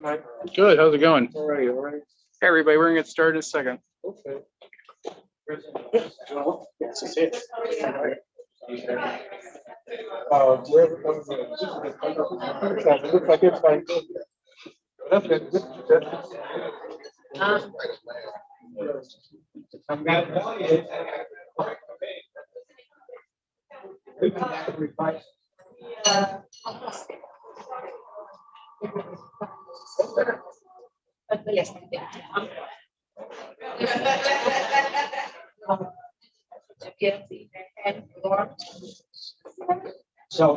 Mike. Good. How's it going? All right, all right. Hey, everybody. We're gonna get started in a second. Okay. Wherever comes in. It looks like it's like. That's it. So,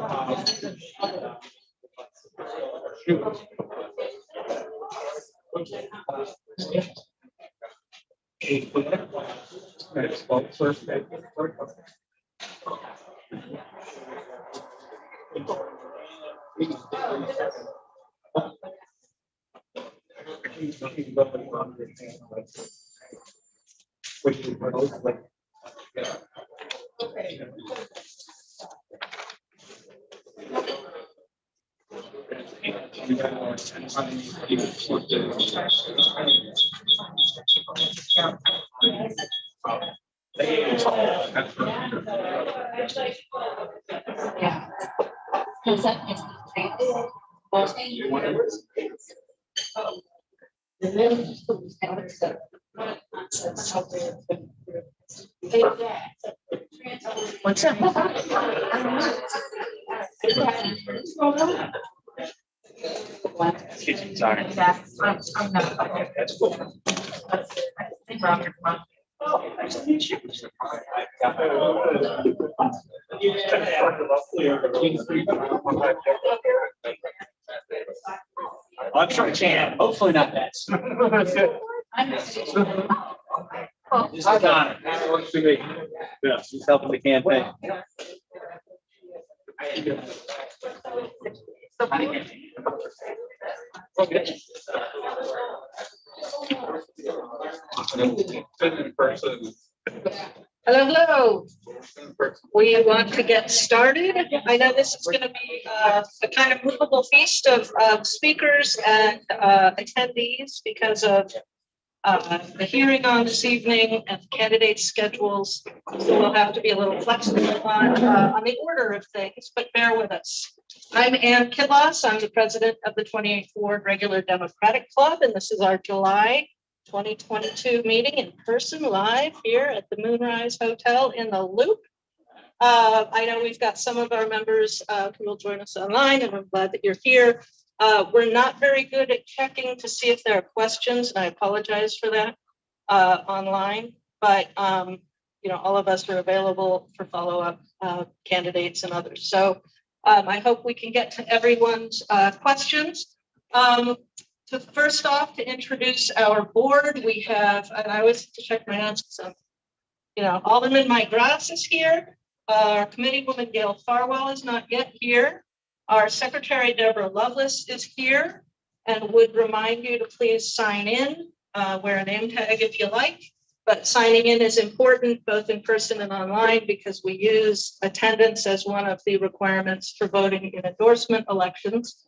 shoot. What's up? Sorry. I'm not. That's cool. I'm sure I can. Hopefully not that. Just an honor. Yeah. He's helping the campaign. Hello. We want to get started. I know this is going to be a kind of movable feast of speakers and attendees because of the hearing on this evening and candidate schedules. So we'll have to be a little flexible on the order of things, but bear with us. I'm Ann Kidloss. I'm the president of the 28th Ward Regular Democratic Club, and this is our July 2022 meeting in person live here at the Moonrise Hotel in the Loop. I know we've got some of our members who will join us online, and I'm glad that you're here. We're not very good at checking to see if there are questions, and I apologize for that online, but all of us are available for follow-up candidates and others. So I hope we can get to everyone's questions. First off, to introduce our board, we have, and I always have to check my notes, so, Alderman Mike Grass is here. Our committee woman, Gail Farwell, is not yet here. Our secretary, Deborah Lovelace, is here and would remind you to please sign in, wear a name tag if you like, but signing in is important both in person and online because we use attendance as one of the requirements for voting in endorsement elections.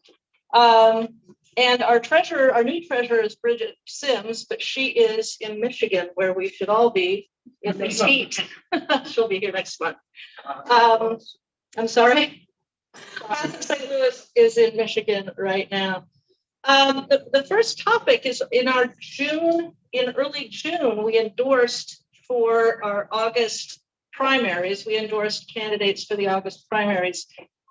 And our new treasurer is Bridget Sims, but she is in Michigan, where we should all be in this heat. She'll be here next month. I'm sorry. St. Louis is in Michigan right now. The first topic is in early June, we endorsed for our August primaries. We endorsed candidates for the August primaries.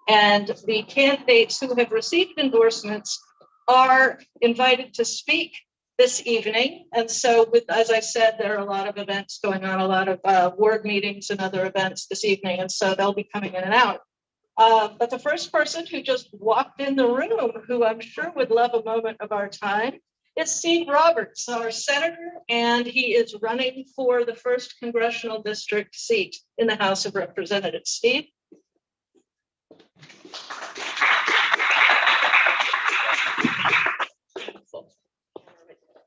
And the candidates who have received endorsements are invited to speak this evening. And so, as I said, there are a lot of events going on, a lot of ward meetings and other events this evening. And so they'll be coming in and out. But the first person who just walked in the room, who I'm sure would love a moment of our time, is Steve Roberts, our senator, and he is running for the 1st Congressional District seat in the House of Representatives. Steve?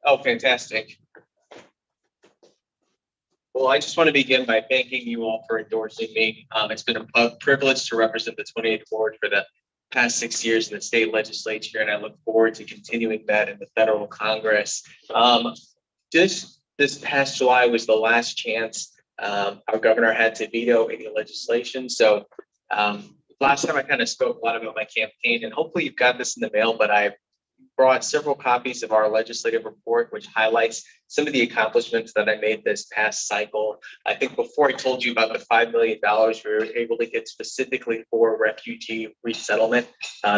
Oh, fantastic. Well, I just want to begin by thanking you all for endorsing me. It's been a privilege to represent the 28th Ward for the past 6 years in the state legislature, and I look forward to continuing that in the federal Congress. This past July was the last chance our governor had to veto any legislation. So last time I kind of spoke a lot about my campaign, and hopefully you've got this in the mail, but I brought several copies of our legislative report, which highlights some of the accomplishments that I made this past cycle. I think before I told you about the $5 million we were able to get specifically for refugee resettlement.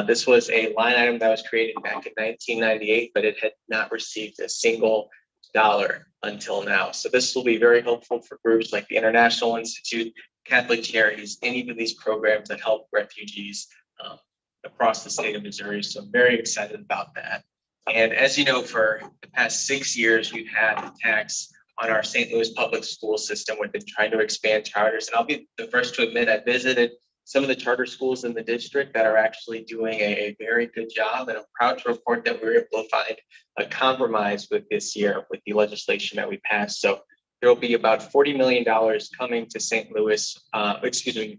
This was a line item that was created back in 1998, but it had not received a single dollar until now. So this will be very helpful for groups like the International Institute, Catholic Charities, any of these programs that help refugees across the state of Missouri. So I'm very excited about that. And as you know, for the past 6 years, we've had a tax on our St. Louis public school system. We've been trying to expand charters. And I'll be the first to admit I visited some of the charter schools in the district that are actually doing a very good job. And I'm proud to report that we were able to find a compromise with this year with the legislation that we passed. So there will be about $40 million coming to St. Louis,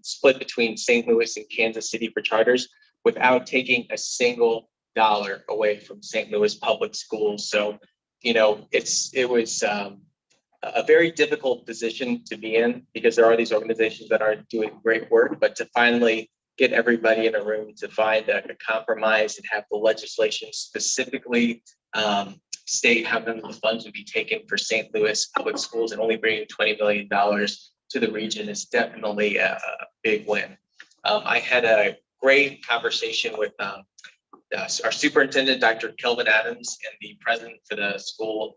split between St. Louis and Kansas City for charters, without taking a single dollar away from St. Louis public schools. So, you know, it was a very difficult position to be in, because there are these organizations that are doing great work, but to finally get everybody in a room to find a compromise and have the legislation specifically state how none of the funds would be taken for St. Louis public schools and only bringing $20 million to the region is definitely a big win. I had a great conversation with our superintendent, Dr. Kelvin Adams, and the president for the school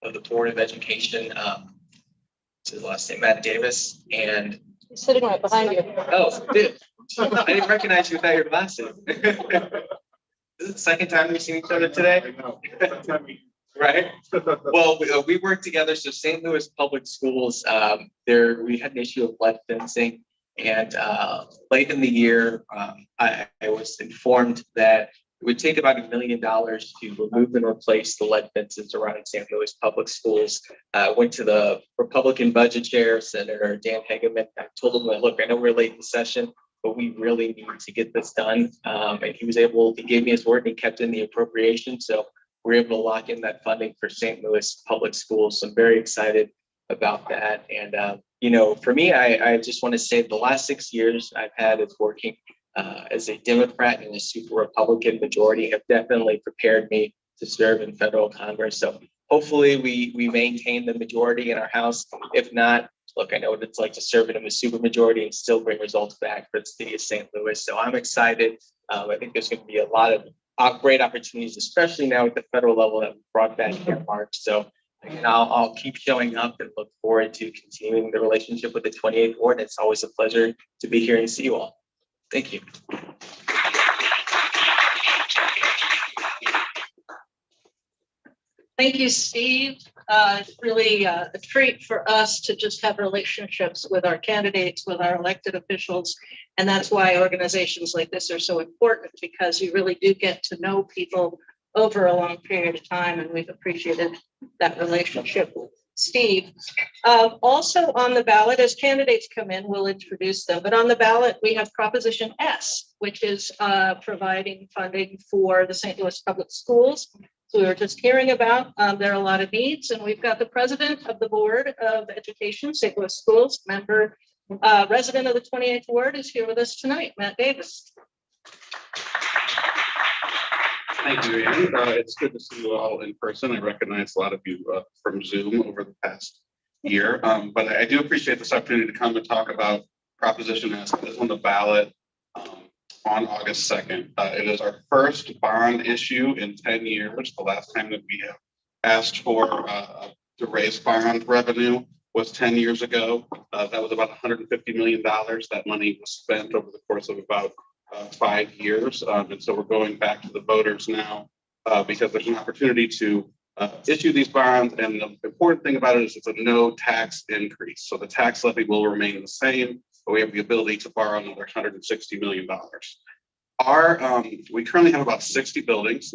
of the Board of Education, what's his last name, Matt Davis. And He's sitting right behind you. oh, dude, I didn't recognize you without your glasses. This is the second time we've seen each other today. I know. Right. Well, we work together. So St. Louis Public Schools, we had an issue of lead fencing. And late in the year, I was informed that it would take about $1 million to remove and replace the lead fences around St. Louis Public Schools. Went to the Republican budget chair, Senator Dan Hageman. I told him, look, I know we're late in session, but we really need to get this done. And he gave me his word and he kept in the appropriation. So we're able to lock in that funding for St. Louis Public Schools. So I'm very excited about that. And, you know, for me, I just want to say the last 6 years I've had of working as a Democrat in a super Republican majority have definitely prepared me to serve in federal Congress. So hopefully we maintain the majority in our House. If not, look, I know what it's like to serve in a super majority and still bring results back for the city of St. Louis. So I'm excited. I think there's going to be a lot of great opportunities, especially now at the federal level that we brought back here in March. So again, I'll keep showing up and look forward to continuing the relationship with the 28th Ward. It's always a pleasure to be here and see you all. Thank you. Thank you, Steve. It's really a treat for us to just have relationships with our candidates, with our elected officials. And that's why organizations like this are so important, because you really do get to know people over a long period of time. And we've appreciated that relationship with Steve. Also on the ballot, as candidates come in, we'll introduce them. But on the ballot, we have Proposition S, which is providing funding for the St. Louis Public Schools. So we were just hearing about, there are a lot of needs, and we've got the president of the Board of Education, St. Louis Schools, member, resident of the 28th Ward is here with us tonight, Matt Davis. Thank you, Ann. It's good to see you all in person. I recognize a lot of you from Zoom over the past year, but I do appreciate this opportunity to come and talk about Proposition S. It's on the ballot on August 2nd. It is our first bond issue in 10 years. The last time that we have asked for to raise bond revenue was 10 years ago. That was about $150 million. That money was spent over the course of about 5 years. And so we're going back to the voters now because there's an opportunity to issue these bonds. And the important thing about it is it's a no tax increase. So the tax levy will remain the same, but we have the ability to borrow another $160 million. We currently have about 60 buildings,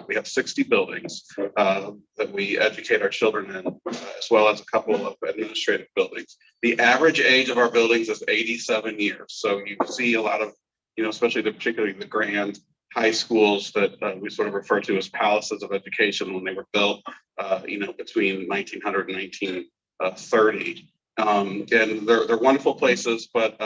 we have 60 buildings that we educate our children in, as well as a couple of administrative buildings. The average age of our buildings is 87 years. So you see a lot of especially particularly the grand high schools that we sort of refer to as palaces of education when they were built, between 1900 and 1930. And they're wonderful places, but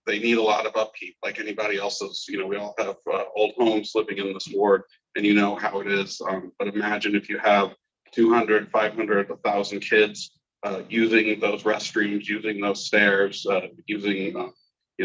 they need a lot of upkeep, like anybody else's. We all have old homes living in this ward, and you know how it is. But imagine if you have 200, 500, 1,000 kids using those restrooms, using those stairs, using,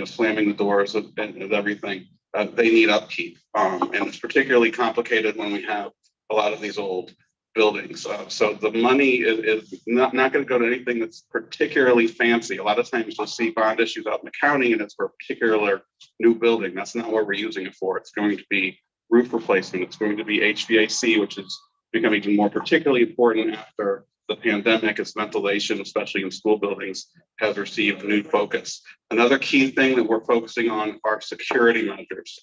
slamming the doors and everything. They need upkeep, and it's particularly complicated when we have a lot of these old buildings. So the money is not going to go to anything that's particularly fancy. A lot of times you'll see bond issues out in the county and it's for a particular new building. That's not what we're using it for. It's going to be roof replacement. It's going to be HVAC, which is becoming even more particularly important after the pandemic, as ventilation, especially in school buildings, has received new focus. Another key thing that we're focusing on are security measures.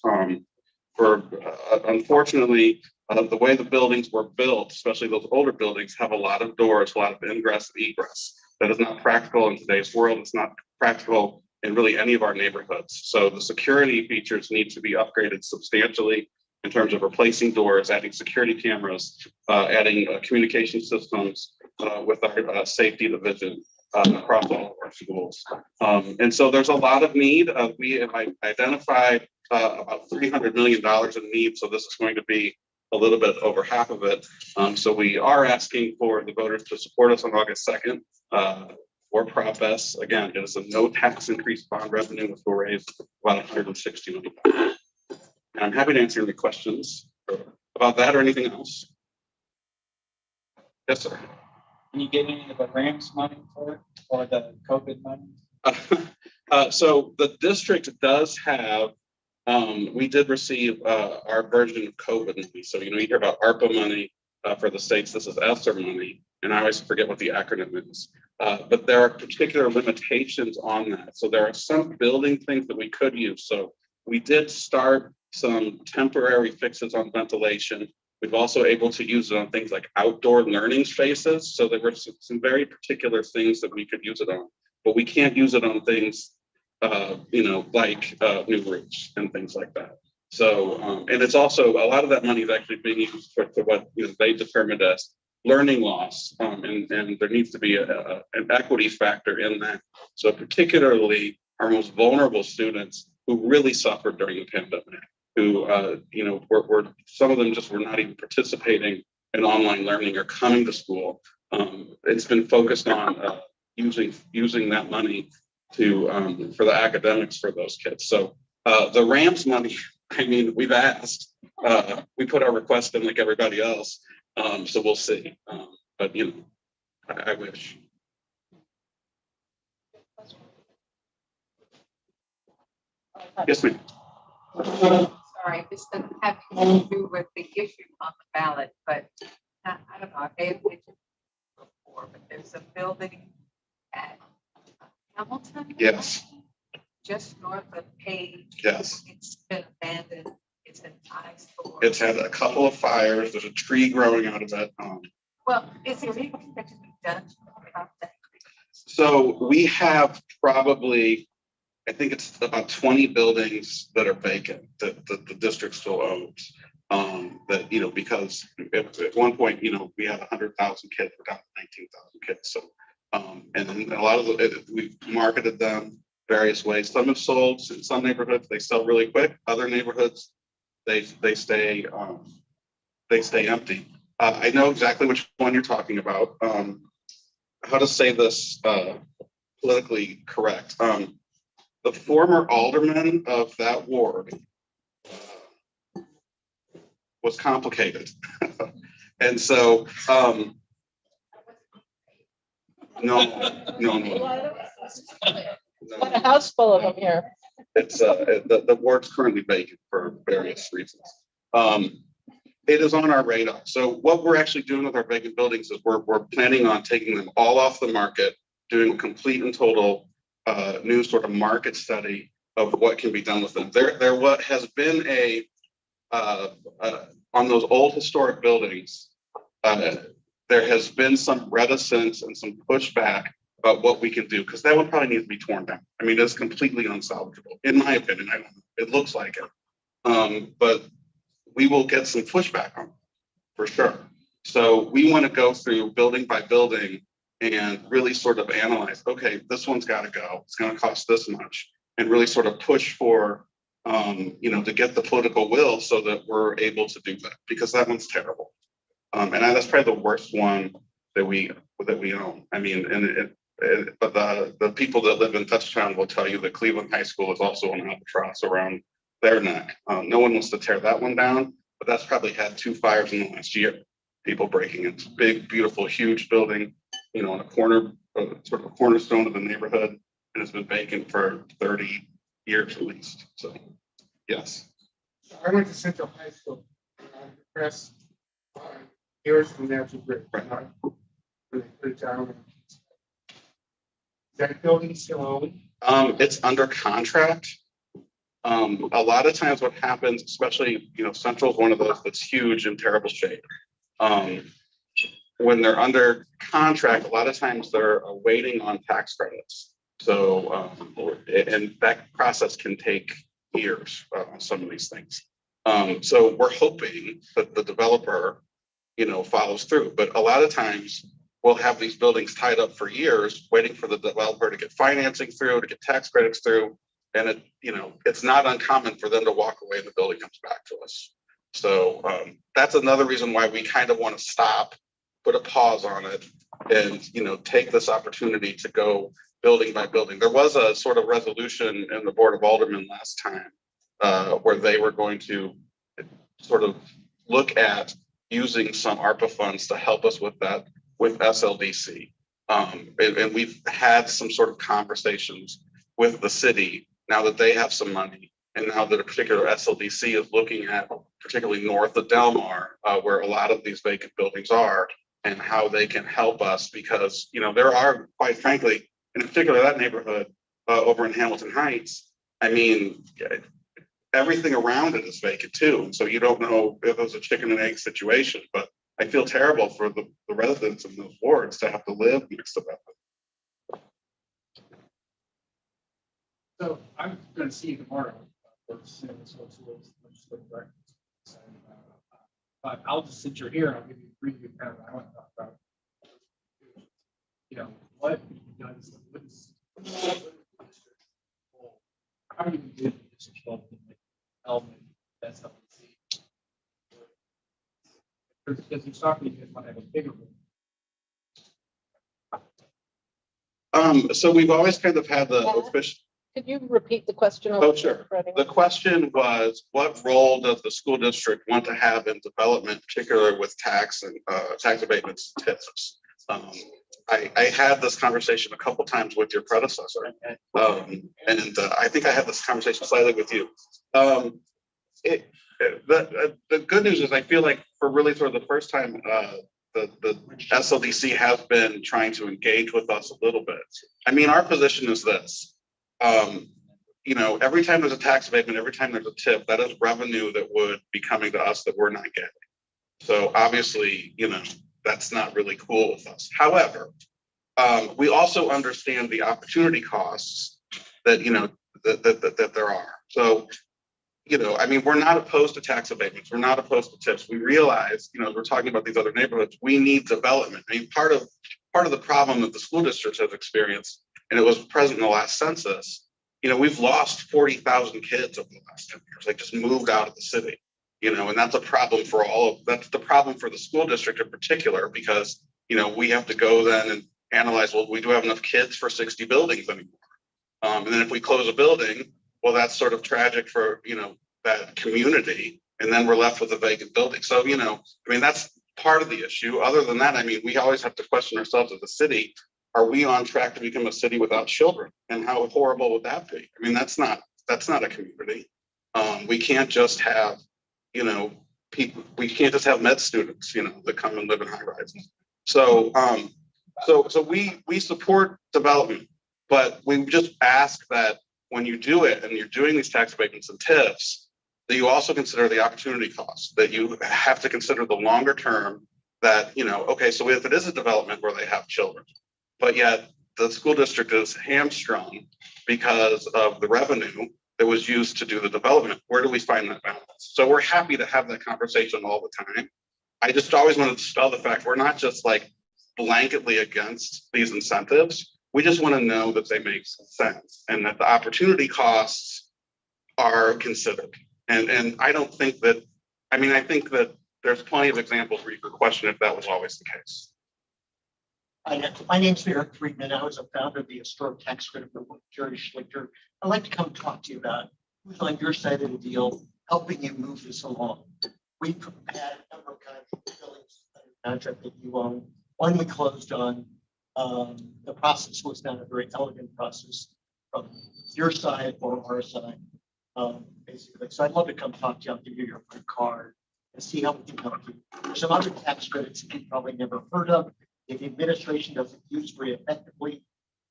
Unfortunately, the way the buildings were built, especially those older buildings, have a lot of doors, a lot of ingress and egress. That is not practical in today's world. It's not practical in really any of our neighborhoods. So the security features need to be upgraded substantially in terms of replacing doors, adding security cameras, adding communication systems with our safety division across all of our schools. And so there's a lot of need. We have identified about $300 million in need. So this is going to be a little bit over half of it. So we are asking for the voters to support us on August 2nd for Prop S. Again, it is a no tax increase bond revenue, which will raise about $160 million. And I'm happy to answer any questions about that or anything else. Yes, sir. Can you get any of the grants money for it or the COVID money? So the district does have, we did receive our version of COVID money. So, you hear about ARPA money for the states. This is ESSER money. And I always forget what the acronym is. But there are particular limitations on that. So there are some building things that we could use. So we did start some temporary fixes on ventilation. We've also able to use it on things like outdoor learning spaces. So there were some very particular things that we could use it on, but we can't use it on things, like new roofs and things like that. So, and it's also, a lot of that money is actually being used for what they determined as learning loss. And there needs to be an equity factor in that. So particularly our most vulnerable students who really suffered during the pandemic, who, were some of them just were not even participating in online learning or coming to school. It's been focused on using that money to for the academics for those kids. So the RAMS money, we've asked, we put our request in like everybody else. So we'll see. But I wish. Yes, ma'am. Sorry, this doesn't have anything to do with the issue on the ballot, but I don't know, I paid attention before, but there's a building at Hamilton. Yes. Just north of Page. Yes. It's been abandoned. It's an eyesore. It's had a couple of fires. There's a tree growing out of it. Well, is there anything that can be done about that? So we have probably, I think it's about 20 buildings that are vacant that the district still owns. That, because at one point, we had 100,000 kids, we're down to 19,000 kids. So, and then a lot of we've marketed them various ways. Some have sold in some neighborhoods, they sell really quick. Other neighborhoods, they stay empty. I know exactly which one you're talking about. How to say this politically correct. The former alderman of that ward was complicated. And so, no. What a house full of them here. It's the ward's currently vacant for various reasons. It is on our radar. So what we're actually doing with our vacant buildings is we're planning on taking them all off the market, doing a complete and total new sort of market study of what can be done with them. There what has been on those old historic buildings, there has been some reticence and some pushback about what we can do, because that would probably need to be torn down. I mean, it's completely unsalvageable, in my opinion. I don't know. It looks like it. But we will get some pushback on it, for sure. So we want to go through building by building and really sort of analyze, okay, this one's got to go. It's going to cost this much, and really sort of push for, to get the political will so that we're able to do that, because that one's terrible. And that's probably the worst one that we own. I mean, but the people that live in Touchtown will tell you that Cleveland High School is also an albatross around their neck. No one wants to tear that one down, but that's probably had 2 fires in the last year. People breaking into big, beautiful, huge building, in a corner, sort of a cornerstone of the neighborhood, and it's been vacant for 30 years at least. So, yes. I went to Central High School. Press years from there to Brick. Right. When they put it down. Is that building still open? It's under contract. A lot of times what happens, especially, Central is one of those that's huge and terrible shape. When they're under contract, a lot of times they're waiting on tax credits. So, and that process can take years on some of these things. So we're hoping that the developer, follows through. But a lot of times we'll have these buildings tied up for years, waiting for the developer to get financing through, to get tax credits through. And it's not uncommon for them to walk away and the building comes back to us. So that's another reason why we kind of want to stop, put a pause on it, and take this opportunity to go building by building. There was a sort of resolution in the Board of Aldermen last time where they were going to sort of look at using some ARPA funds to help us with that with SLDC. And we've had some sort of conversations with the city now that they have some money, and now that a particular SLDC is looking at, particularly north of Delmar, where a lot of these vacant buildings are, and how they can help us, because there are, quite frankly, in particular that neighborhood over in Hamilton Heights, I mean, everything around it is vacant too. And so you don't know if it was a chicken and egg situation, but I feel terrible for the residents in those wards to have to live next to that. So I'm going to see you tomorrow. But I'll just sit here. I'll give you a brief kind of. I want to talk about, what does how do you do this element that's up to see? Because you're talking, you want to have a bigger room. So we've always kind of had the official. Could you repeat the question? Oh, sure. The question was, what role does the school district want to have in development, particularly with tax and tax abatements and TIFs? I had this conversation a couple times with your predecessor, and I think I had this conversation slightly with you. The good news is I feel like for really sort of the first time, the SLDC has been trying to engage with us a little bit. I mean, our position is this. Every time there's a tax abatement, every time there's a tip, that is revenue that would be coming to us that we're not getting. So obviously, that's not really cool with us. However, we also understand the opportunity costs that, that there are. So, I mean, we're not opposed to tax abatements. We're not opposed to tips. We realize, we're talking about these other neighborhoods, we need development. I mean, part of the problem that the school districts have experienced, and it was present in the last census, we've lost 40,000 kids over the last 10 years, like just moved out of the city, and that's a problem for that's the problem for the school district in particular, because, we have to go then and analyze, well, we do have enough kids for 60 buildings anymore. And then if we close a building, well, that's sort of tragic for, that community. And then we're left with a vacant building. So, I mean, that's part of the issue. Other than that, I mean, we always have to question ourselves as a city. Are we on track to become a city without children? And how horrible would that be? I mean, that's not a community. We can't just have, people, we can't just have med students, that come and live in high rises. So, so we support development, but we just ask that when you do it and you're doing these tax abatements and TIFs, that you also consider the opportunity costs, that you have to consider the longer term, that, okay, so if it is a development where they have children, but yet the school district is hamstrung because of the revenue that was used to do the development. Where do we find that balance? So we're happy to have that conversation all the time. I just always wanted to spell the fact we're not just like blanketly against these incentives. We just want to know that they make sense and that the opportunity costs are considered. And I don't think that, I mean, I think that there's plenty of examples where you could question if that was always the case. My name's Eric Friedman. I was a founder of the Historic Tax Credit for Jerry Schlichter. I'd like to come talk to you about who's on your side of the deal, helping you move this along. We've had a number of buildings contract that you own. One we closed on. The process was not a very elegant process from your side or our side, basically. So I'd love to come talk to you. I'll give you your front card and see how we can help you. There's some other tax credits that you've probably never heard of. If the administration doesn't use very effectively,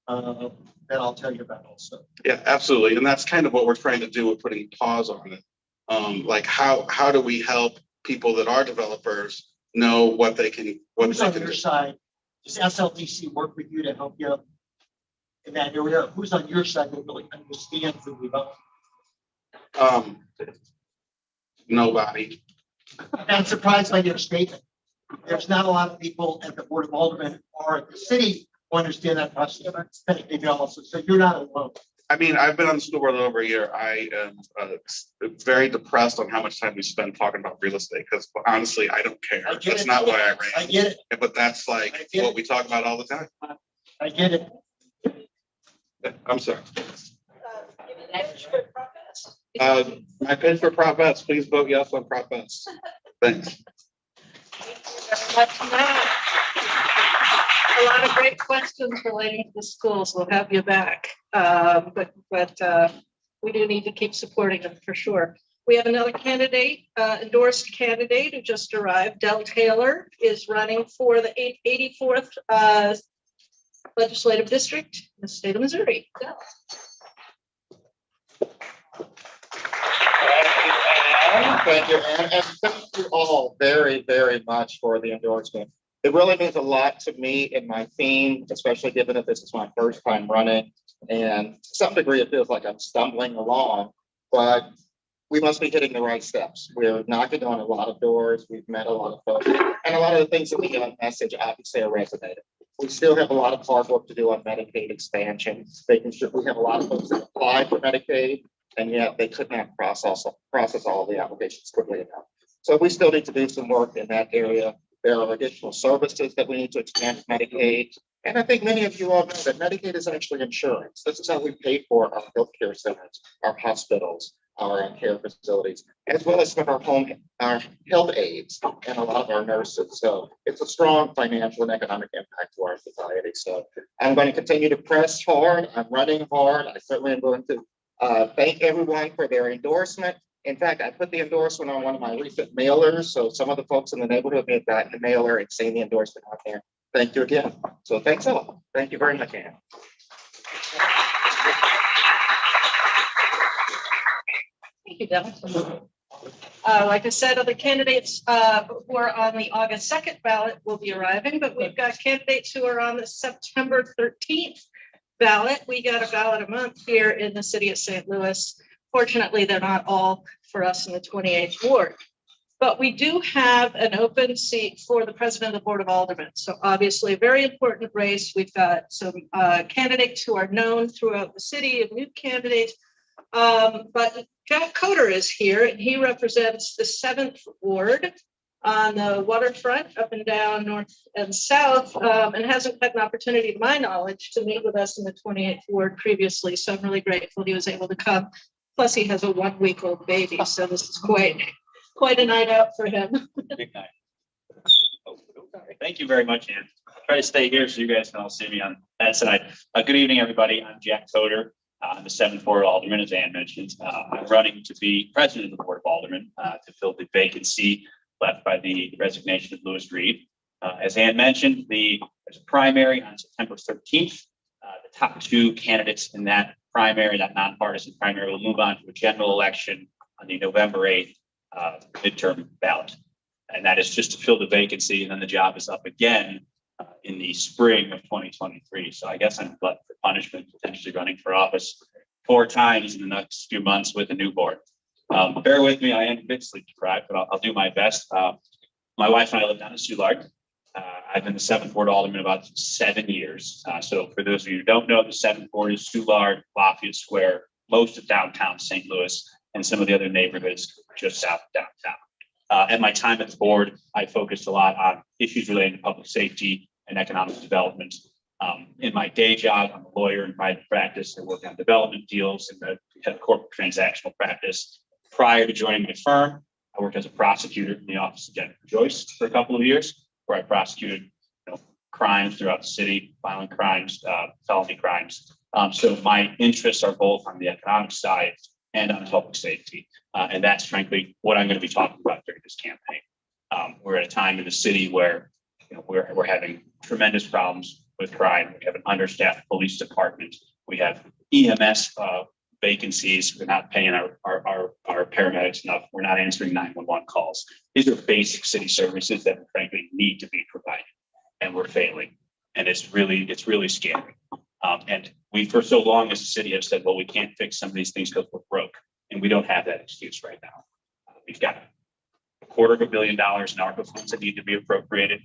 then I'll tell you about also. Yeah, absolutely. And that's kind of what we're trying to do with putting pause on it. Like how do we help people that are developers know what they can, Who's on your side? Does SLDC work with you to help you in that area? Who's on your side that really understands the development? Nobody. I'm not surprised by your statement. There's not a lot of people at the Board of Aldermen or at the city who understand that process. Maybe also, so you're not alone. I mean, I've been on the school board over a year. I am very depressed on how much time we spend talking about real estate because honestly, I don't care. That's not why I ran. I get it. But that's like what we talk about all the time. I get it. I'm sorry. Uh, My pitch for Prop S, please vote yes on Prop S. Thanks. A lot of great questions relating to the schools. We'll have you back. But we do need to keep supporting them for sure. We have another candidate, endorsed candidate who just arrived. Del Taylor is running for the 84th legislative district in the state of Missouri. Del. Thank you, and thank you all very, very much for the endorsement. It really means a lot to me in my theme, especially given that this is my first time running. And to some degree, it feels like I'm stumbling along, but we must be hitting the right steps. We're knocking on a lot of doors. We've met a lot of folks, and a lot of the things that we get on message obviously are resonating. We still have a lot of hard work to do on Medicaid expansion, making sure we have a lot of folks that apply for Medicaid, and yet they could not process all of the applications quickly enough. So we still need to do some work in that area. There are additional services that we need to expand Medicaid. And I think many of you all know that Medicaid is actually insurance. This is how we pay for our healthcare centers, our hospitals, our care facilities, as well as some of our health aides and a lot of our nurses. So it's a strong financial and economic impact to our society. So I'm going to continue to press hard. I'm running hard. I certainly am going to thank everyone for their endorsement. In fact, I put the endorsement on one of my recent mailers. So some of the folks in the neighborhood may have gotten the mailer and seen the endorsement on there. Thank you again. So thanks all. Thank you very much, Ann. Thank you, Del. Like I said, other candidates who are on the August 2nd ballot will be arriving, but we've got candidates who are on the September 13th ballot. We got a ballot a month here in the city of St. Louis. Fortunately, they're not all for us in the 28th ward. But we do have an open seat for the president of the Board of Aldermen. So obviously a very important race. We've got some candidates who are known throughout the city and new candidates. But Jack Coder is here and he represents the 7th ward on the waterfront up and down north and south and hasn't had an opportunity, to my knowledge, to meet with us in the 28th ward previously. So I'm really grateful he was able to come. Plus he has a 1-week-old baby. So this is quite a night out for him. Big night. Oh, sorry. Thank you very much, Ann. I'll try to stay here so you guys can all see me on that side. Good evening, everybody. I'm Jack Coder. I'm the 7th Ward Alderman, as Ann mentioned. I'm running to be president of the Board of Aldermen to fill the vacancy left by the resignation of Louis Reed. As Ann mentioned, there's a primary on September 13th. The top 2 candidates in that primary, that nonpartisan primary, will move on to a general election on the November 8th midterm ballot. And that is just to fill the vacancy, and then the job is up again in the spring of 2023. So I guess I'm glutton for punishment, potentially running for office 4 times in the next few months with a new board. Bear with me, I am a bit sleep deprived, but I'll do my best. My wife and I live down in Soulard. I've been the 7th Ward Alderman about 7 years. So for those of you who don't know, the 7th Ward is Soulard, Lafayette Square, most of downtown St. Louis, and some of the other neighborhoods just south of downtown. At my time at the board, I focused a lot on issues related to public safety and economic development. In my day job, I'm a lawyer in private practice. I work on development deals and the head of corporate transactional practice. Prior to joining my firm, I worked as a prosecutor in the office of Jennifer Joyce for a couple of years, where I prosecuted crimes throughout the city, violent crimes, felony crimes. So my interests are both on the economic side and on public safety. And that's frankly what I'm going to be talking about during this campaign. We're at a time in the city where we're having tremendous problems with crime. We have an understaffed police department. We have EMS vacancies. We're not paying our paramedics enough. We're not answering 911 calls. These are basic city services that frankly need to be provided, and we're failing. And it's really scary. And we, for so long as a city, have said, well, we can't fix some of these things because we're broke, and we don't have that excuse right now. We've got $250 million in ARPA funds that need to be appropriated.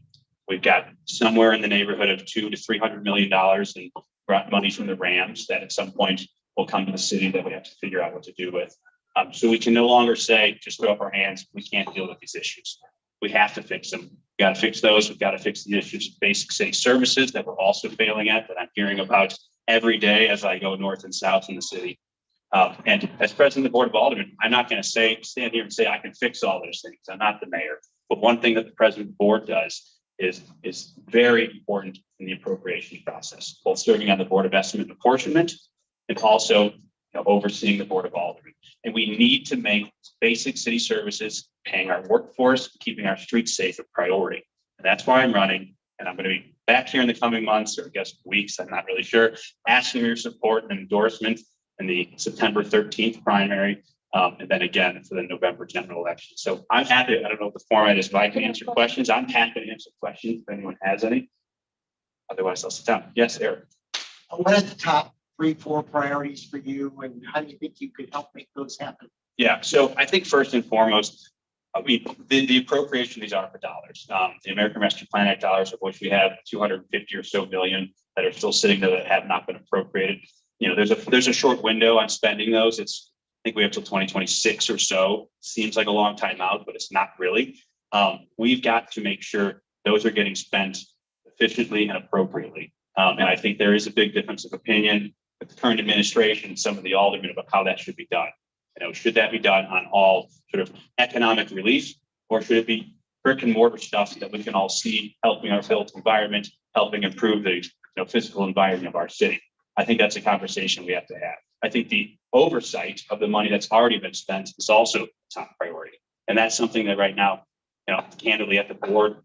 We've got somewhere in the neighborhood of $200 to $300 million in money from the Rams that at some point will come to the city that we have to figure out what to do with. So we can no longer say, just throw up our hands. We can't deal with these issues. We have to fix them. We've got to fix those. We've got to fix the issues of basic city services that we're also failing at, that I'm hearing about every day as I go north and south in the city. And as president of the Board of Aldermen, I'm not going to stand here and say I can fix all those things. I'm not the mayor. But one thing that the president of the board does is very important in the appropriation process, both serving on the Board of Estimate and Apportionment and also overseeing the Board of Aldermen. And we need to make basic city services, paying our workforce, keeping our streets safe a priority. And that's why I'm running. And I'm going to be back here in the coming months, or I guess weeks, I'm not really sure, asking your support and endorsement in the September 13th primary, and then again for the November general election. So I'm happy. I don't know what the format is, but I can answer questions. I'm happy to answer questions if anyone has any. Otherwise, I'll sit down. Yes, Eric. What are the top 3-4 priorities for you, and how do you think you could help make those happen? Yeah, so I think first and foremost, the appropriation of these ARPA dollars, the American Rescue Plan Act dollars, of which we have 250 or so billion that are still sitting there that have not been appropriated. There's a short window on spending those. I think we have till 2026 or so. Seems like a long time out, but it's not really. We've got to make sure those are getting spent efficiently and appropriately. And I think there is a big difference of opinion with the current administration and some of the aldermen about how that should be done. Should that be done on all sort of economic relief, or should it be brick and mortar stuff that we can all see helping our built environment, helping improve the physical environment of our city? I think that's a conversation we have to have. I think the oversight of the money that's already been spent is also a top priority. And that's something that right now, candidly at the board,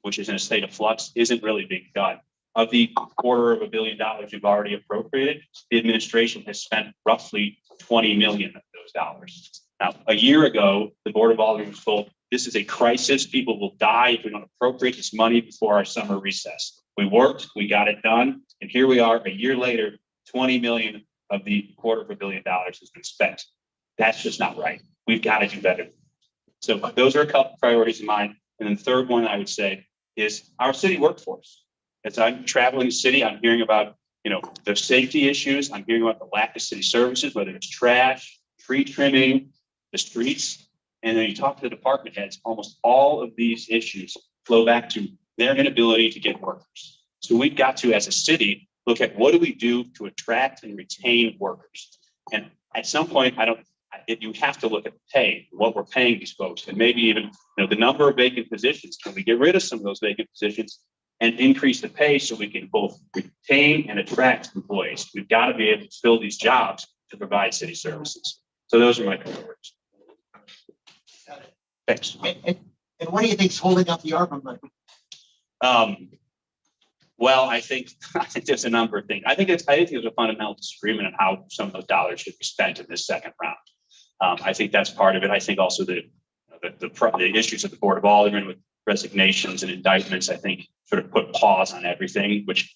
which is in a state of flux, isn't really being done. Of the $250 million we've already appropriated, the administration has spent roughly 20 million of those dollars. Now, a year ago, the Board of Aldermen was told this is a crisis. People will die if we don't appropriate this money before our summer recess. We worked, we got it done, and here we are a year later, 20 million of the $250 million has been spent. That's just not right. We've got to do better. So those are a couple priorities of mine. And then the third one I would say is our city workforce. As I'm traveling the city, I'm hearing about, the safety issues. I'm hearing about the lack of city services, whether it's trash, tree trimming, the streets. And then you talk to the department heads, almost all of these issues flow back to their inability to get workers. So we've got to, as a city, look at what do we do to attract and retain workers. And at some point, you have to look at the pay, what we're paying these folks, and maybe even the number of vacant positions. Can we get rid of some of those vacant positions and increase the pay so we can both retain and attract employees? We've got to be able to fill these jobs to provide city services. So those are my priorities. Got it. Thanks. And what do you think is holding up the ARPA money? Well, I think there's a number of things. I think there's a fundamental disagreement on how some of those dollars should be spent in this second round. I think that's part of it. I think also the issues at the Board of Aldermen with resignations and indictments, I think sort of put pause on everything, which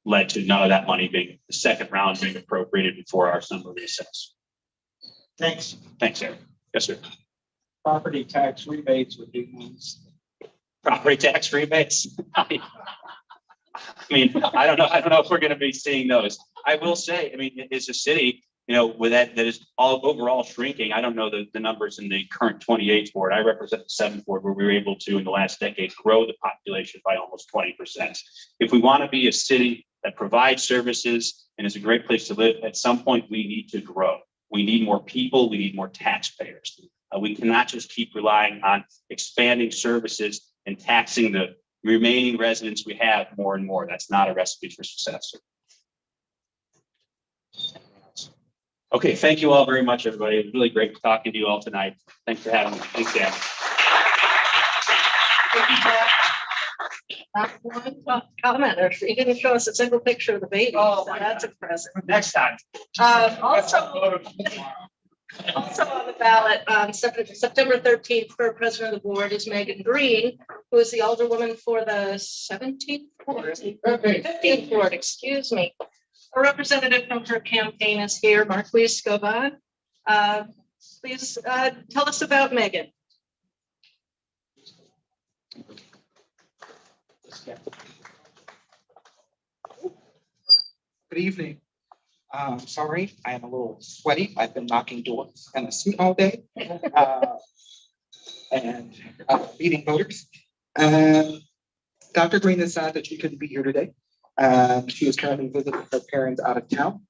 led to none of that money being, the second round being appropriated before our summer recess. Thanks. Thanks, Eric. Yes, sir. Property tax rebates would be ones. Property tax rebates. I mean, I don't know if we're going to be seeing those. I will say, I mean, it's a city, with that is all overall shrinking. I don't know the numbers in the current 28th ward. I represent the 7th ward, where we were able to, in the last decade, grow the population by almost 20%. If we want to be a city that provides services and is a great place to live, at some point we need to grow. We need more people. We need more taxpayers. We cannot just keep relying on expanding services and taxing the remaining residents we have more and more. That's not a recipe for success. Okay, thank you all very much, everybody. It was really great talking to you all tonight. Thanks for having me. Thanks, Dan. Not one commenter. He didn't show us a single picture of the baby. Oh, So that's impressive. Next time. Also on the ballot on September 13th for president of the board is Megan Green, who is the alderwoman for the 17th ward, 15th ward, excuse me. A representative from her campaign is here, Marquise Scoban. Please tell us about Megan. Good evening. Sorry, I am a little sweaty. I've been knocking doors in a suit all day and meeting voters. Dr. Green is sad that she couldn't be here today. She is currently visiting her parents out of town.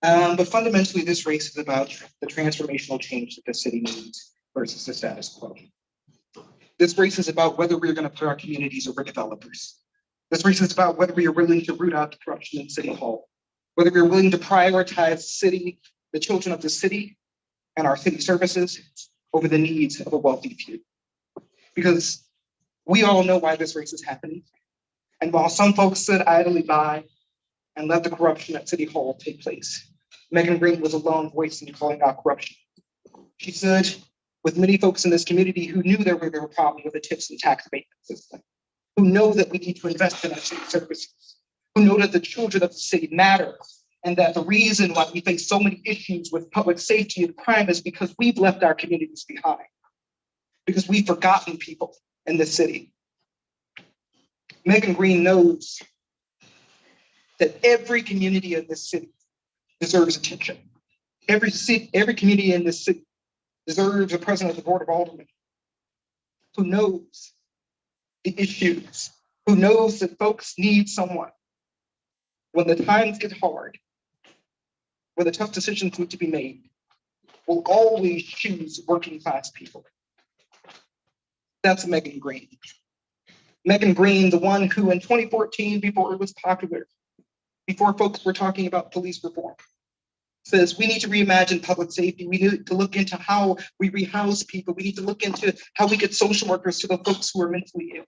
But fundamentally, this race is about the transformational change that the city needs versus the status quo. This race is about whether we're going to put our communities over developers. This race is about whether we are willing to root out the corruption in City Hall, whether we're willing to prioritize city, the children of the city and our city services over the needs of a wealthy few. Because we all know why this race is happening. And while some folks sit idly by and let the corruption at City Hall take place, Megan Green was a lone voice in calling out corruption. She stood with many folks in this community who knew there were a problem with the tips and tax abatement system, who know that we need to invest in our city services, who know that the children of the city matter, and that the reason why we face so many issues with public safety and crime is because we've left our communities behind, because we've forgotten people in this city. Megan Green knows that every community in this city deserves attention. Every community in this city deserves a president of the Board of Aldermen who knows the issues, who knows that folks need someone when the times get hard, when the tough decisions need to be made, will always choose working class people. That's Megan Green. Megan Green, the one who in 2014, before it was popular, before folks were talking about police reform, says we need to reimagine public safety. We need to look into how we rehouse people. We need to look into how we get social workers to the folks who are mentally ill.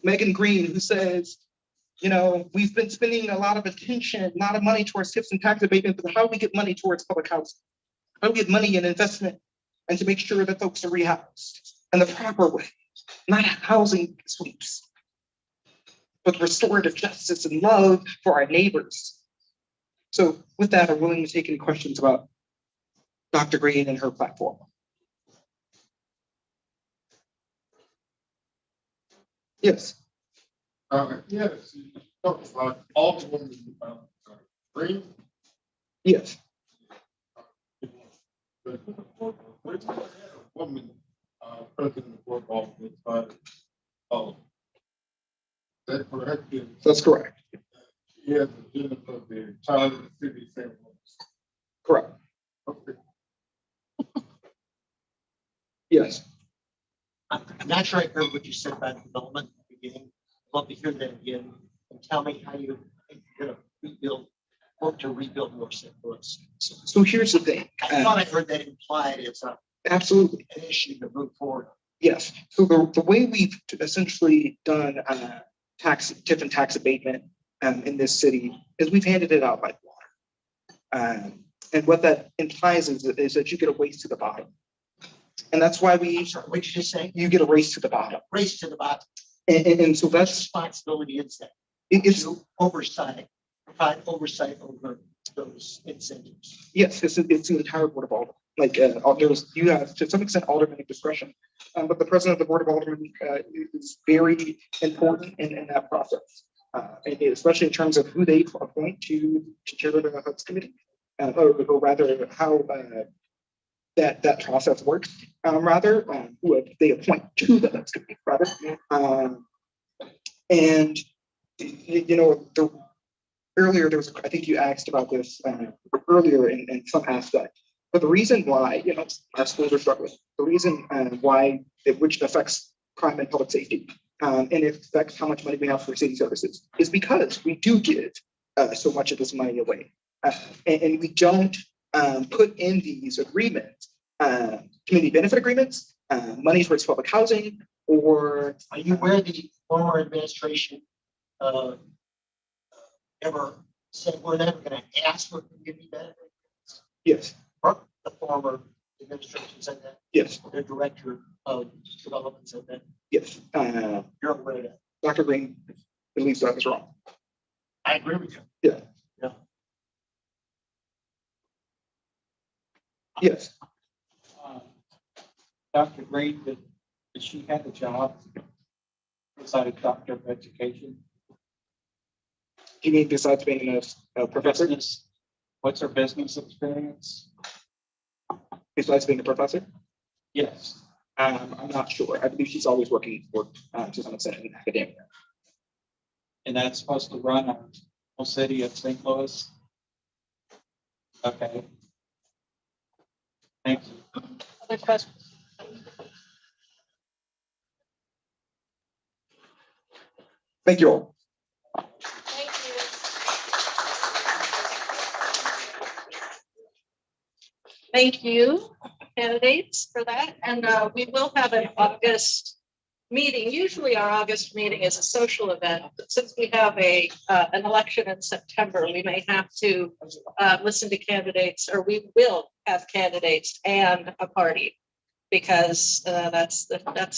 Megan Green, who says, we've been spending a lot of attention, a lot of money towards tips and tax abatement, but how do we get money towards public housing? How do we get money and investment and to make sure that folks are rehoused in the proper way, not housing sweeps, but restorative justice and love for our neighbors. So with that, I'm willing to take any questions about Dr. Green and her platform. Yes. Yes, Alderwoman Green. Yes. Woman, president of the board of Aldermen. Is that correct? That's correct. She has the agenda for the entire city. Correct. Okay. Yes. I'm not sure I heard what you said about development at the beginning. I'd love to hear that again and tell me how you're going to work to rebuild more St. Louis. So here's the thing. I thought I heard that implied it's Absolutely an issue to move forward. Yes. So the way we've essentially done tip and tax abatement in this city is we've handed it out like water. And what that implies is that you get a race to the bottom. And that's why What did you say? you get a race to the bottom. Race to the bottom. And so that's, Responsibility is that it's, to provide oversight over those incentives. yes, it's the entire board of aldermen. Like, you have to some extent aldermanic discretion, but the president of the board of aldermen is very important in that process. And especially in terms of who they appoint to chair the HUD's committee, or rather how that process works, who they appoint to the HUD's committee, rather. And earlier there was, I think you asked about this earlier in some aspect, but the reason why our schools are struggling, the reason why which affects crime and public safety, and it affects how much money we have for city services, is because we do give so much of this money away, and we don't put in these agreements, community benefit agreements, money towards public housing, or Are you aware the former administration ever said we're never going to ask for community benefits? yes, Or the former administration said that? yes, The director of development said that? yes. You're aware of that? Dr. Green believes that is wrong. I agree with you. Yeah. Yeah. Yes. Dr. Green, did she have a job besides a doctor of education? You mean besides being a professor? Business. What's her business experience? Besides being a professor? Yes. I'm not sure. I believe she's always working for to some extent in academia. And that's supposed to run our whole city of St. Louis? Okay. Thank you. Other questions? Thank you all. Thank you. Thank you, candidates, for that. And we will have an August meeting. Usually our August meeting is a social event, but since we have an election in September, we may have to listen to candidates, or we will have candidates and a party, because that's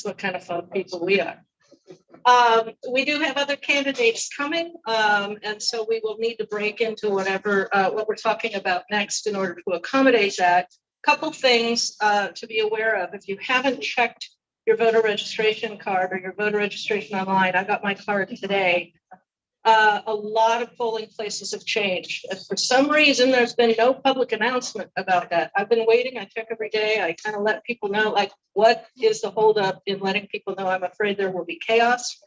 what kind of fun people we are. We do have other candidates coming, and so we will need to break into what we're talking about next in order to accommodate that. Couple things to be aware of. If you haven't checked your voter registration card or your voter registration online, I got my card today. A lot of polling places have changed. And for some reason, there's been no public announcement about that. I've been waiting. I check every day. I kind of let people know, like, what is the holdup in letting people know. I'm afraid there will be chaos.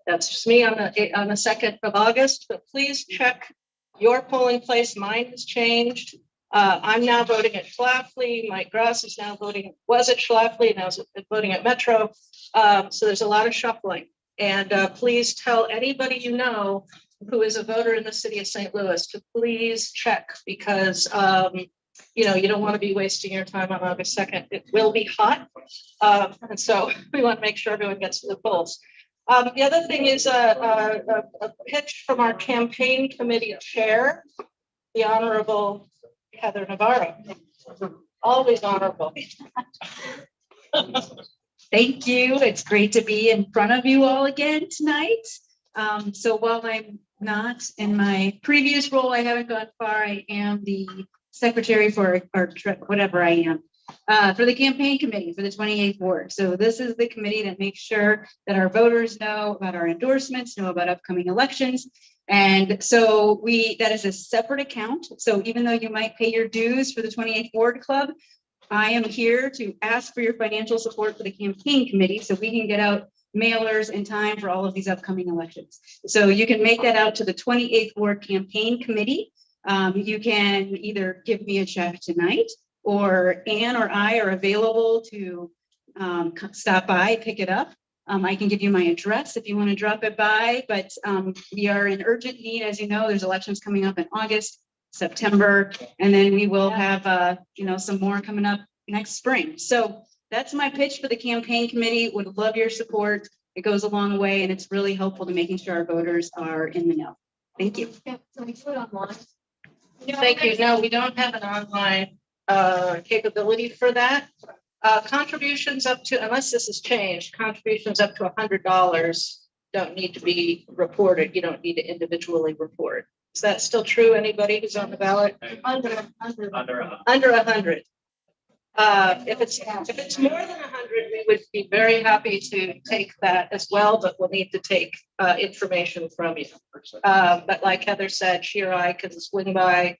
That's just me on the 2nd of August. But please check your polling place. Mine has changed. I'm now voting at Schlafly. Mike Gross is now was at Schlafly, now is voting at Metro. So there's a lot of shuffling. And please tell anybody you know who is a voter in the city of St. Louis to please check, because you don't want to be wasting your time on August 2nd. It will be hot. And so we want to make sure everyone gets to the polls. The other thing is a pitch from our campaign committee chair, the Honorable Heather Navarro. Always honorable. Thank you. It's great to be in front of you all again tonight. So while I'm not in my previous role, I haven't gone far. I am the secretary for, or whatever I am, for the campaign committee for the 28th ward. So this is the committee that makes sure that our voters know about our endorsements, know about upcoming elections. And so that is a separate account. So even though you might pay your dues for the 28th ward club, I am here to ask for your financial support for the campaign committee so we can get out mailers in time for all of these upcoming elections. So you can make that out to the 28th ward campaign committee. You can either give me a check tonight, or Ann or I are available to stop by, pick it up. I can give you my address if you want to drop it by, but we are in urgent need. As you know, there's elections coming up in August, September, and then we will have some more coming up next spring. So that's my pitch for the campaign committee. Would love your support. It goes a long way, and it's really helpful to making sure our voters are in the know. Thank you. Thank you. No, we don't have an online capability for that. Contributions up to, unless this has changed, contributions up to $100 don't need to be reported. You don't need to individually report. Is that still true? Anybody who's on the ballot? Under Under 100. If it's more than 100, we would be very happy to take that as well, but we'll need to take information from you. But like Heather said, she or I can swing by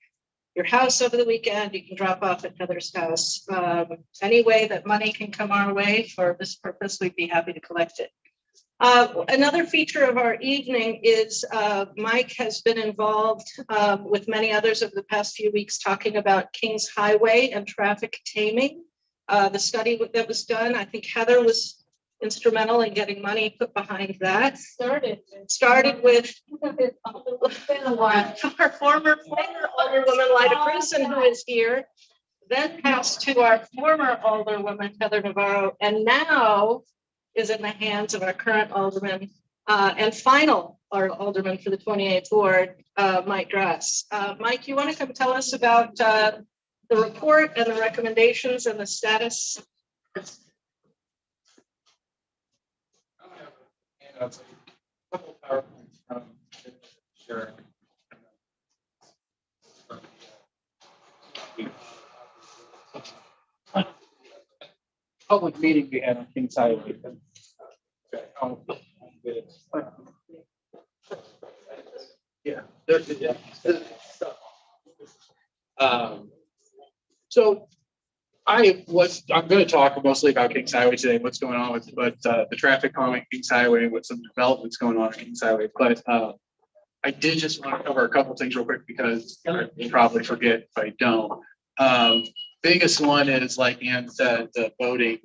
your house over the weekend. You can drop off at Heather's house. Any way that money can come our way for this purpose, we'd be happy to collect it. Another feature of our evening is Mike has been involved with many others over the past few weeks talking about Kingshighway and traffic taming. The study that was done, I think Heather was instrumental in getting money put behind that. Started with our former Alderwoman Lyda Prusen, who is here, then passed to our former Alderwoman Heather Navarro, and now is in the hands of our current alderman and final our alderman for the 28th ward, Mike Dress. Mike, you want to come tell us about the report and the recommendations and the status? Public meeting we had on Kingshighway. Yeah. So I'm going to talk mostly about Kingshighway today, what's going on with the traffic calming Kingshighway, with some developments going on at Kingshighway. But I did just want to cover a couple things real quick because I'll probably forget if I don't. Biggest one is, like Ann said, the voting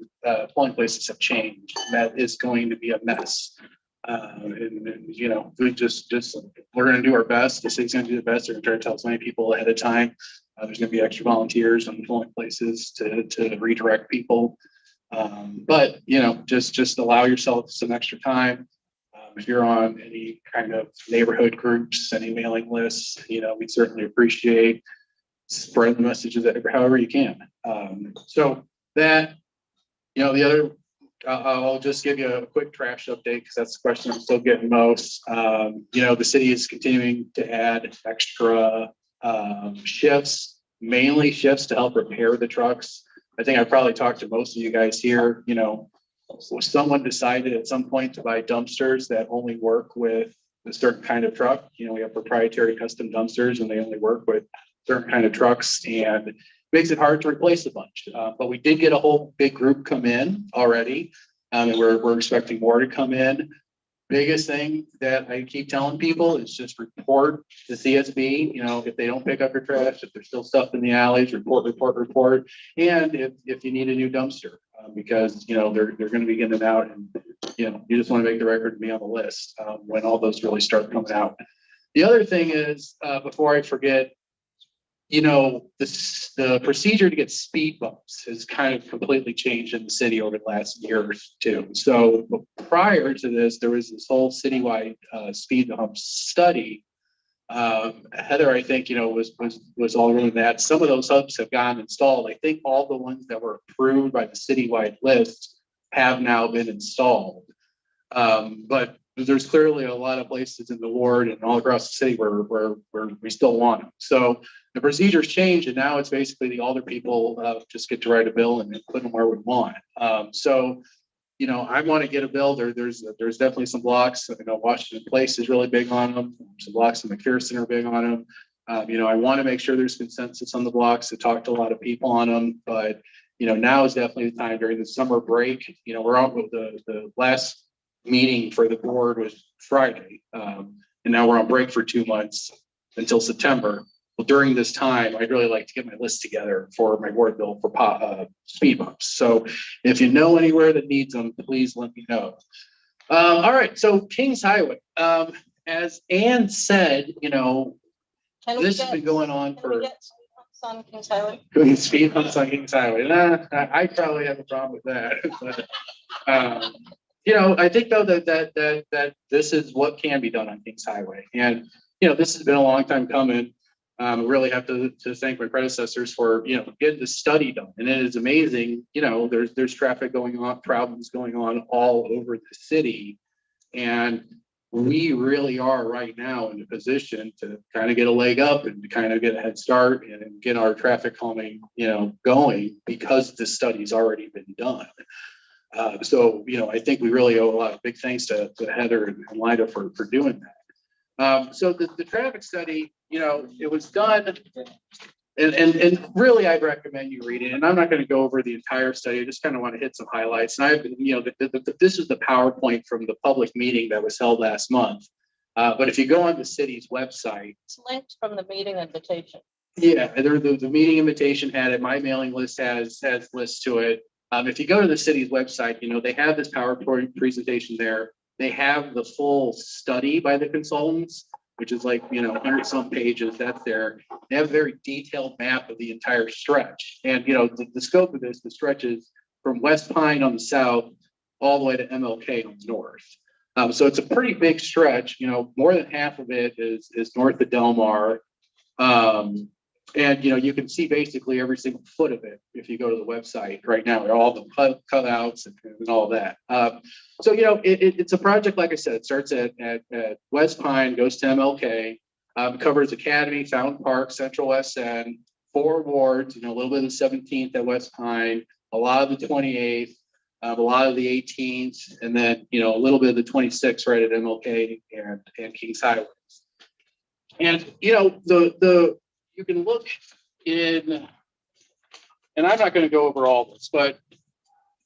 polling places have changed. That is going to be a mess. And you know, we just we're going to do our best. The city's going to do the best. They're going to try to tell as many people ahead of time. There's going to be extra volunteers on the polling places to redirect people. But you know, just allow yourself some extra time. If you're on any kind of neighborhood groups, any mailing lists, you know, we'd certainly appreciate spread the messages however you can. So that, you know, the other, I'll just give you a quick trash update because that's the question I'm still getting most. You know, the city is continuing to add extra shifts, mainly shifts to help repair the trucks. I think I probably talked to most of you guys here. You know, someone decided at some point to buy dumpsters that only work with a certain kind of truck. You know, we have proprietary custom dumpsters and they only work with certain kind of trucks, and it makes it hard to replace a bunch. But we did get a whole big group come in already, and we're expecting more to come in. Biggest thing that I keep telling people is just report to CSB. You know, if they don't pick up your trash, if there's still stuff in the alleys, report. And if you need a new dumpster, because you know they're going to be getting it out, and you know you just want to make the record and be on the list when all those really start coming out. The other thing is, before I forget, you know, the procedure to get speed bumps has kind of completely changed in the city over the last year or two. So prior to this, there was this whole citywide speed bump study. Heather, I think, you know, was all over that. Some of those hubs have gotten installed. I think all the ones that were approved by the citywide list have now been installed. But there's clearly a lot of places in the ward and all across the city where we still want them. So the procedures change, and now it's basically the alder people just get to write a bill and put them where we want. So, you know, I want to get a bill. There's definitely some blocks. You know, Washington Place is really big on them. Some blocks in McPherson are big on them. You know, I want to make sure there's consensus on the blocks. I talked to a lot of people on them, but you know, now is definitely the time during the summer break. You know, we're out with the last meeting for the board was Friday, and now we're on break for 2 months until September. Well, during this time, I'd really like to get my list together for my ward bill for speed bumps. So if you know anywhere that needs them, please let me know. All right, so Kingshighway, as Ann said, you know, this has been going on for. On Kingshighway? Doing speed bumps on Kingshighway. Nah, I probably have a problem with that. But, you know, I think though that this is what can be done on Kingshighway, and you know, this has been a long time coming. Really have to thank my predecessors for, you know, getting the study done, and it is amazing. You know, there's traffic going on, problems going on all over the city, and we really are right now in a position to kind of get a leg up and to kind of get a head start and get our traffic calming, going because the study's already been done. So, I think we really owe a lot of big thanks to Heather and Lida for doing that. So the traffic study, it was done. And really, I'd recommend you read it. And I'm not going to go over the entire study. I just kind of want to hit some highlights. And this is the PowerPoint from the public meeting that was held last month. But if you go on the city's website, It's linked from the meeting invitation. yeah, the meeting invitation had it. My mailing list has lists to it. If you go to the city's website, they have this PowerPoint presentation there. They have the full study by the consultants, which is like, 100 some pages. That's there. They have a very detailed map of the entire stretch. And, the scope of this, the stretch is from West Pine on the south all the way to MLK on the north. So it's a pretty big stretch. More than half of it is north of Del Mar. And, you can see basically every single foot of it if you go to the website right now, all the cutouts and all that. So, it's a project, like I said, it starts at West Pine, goes to MLK, covers Academy, Fountain Park, Central West End, 4 wards, a little bit of the 17th at West Pine, a lot of the 28th, a lot of the 18th, and then, a little bit of the 26th right at MLK and Kingshighway. And, you can look in, and I'm not going to go over all this, but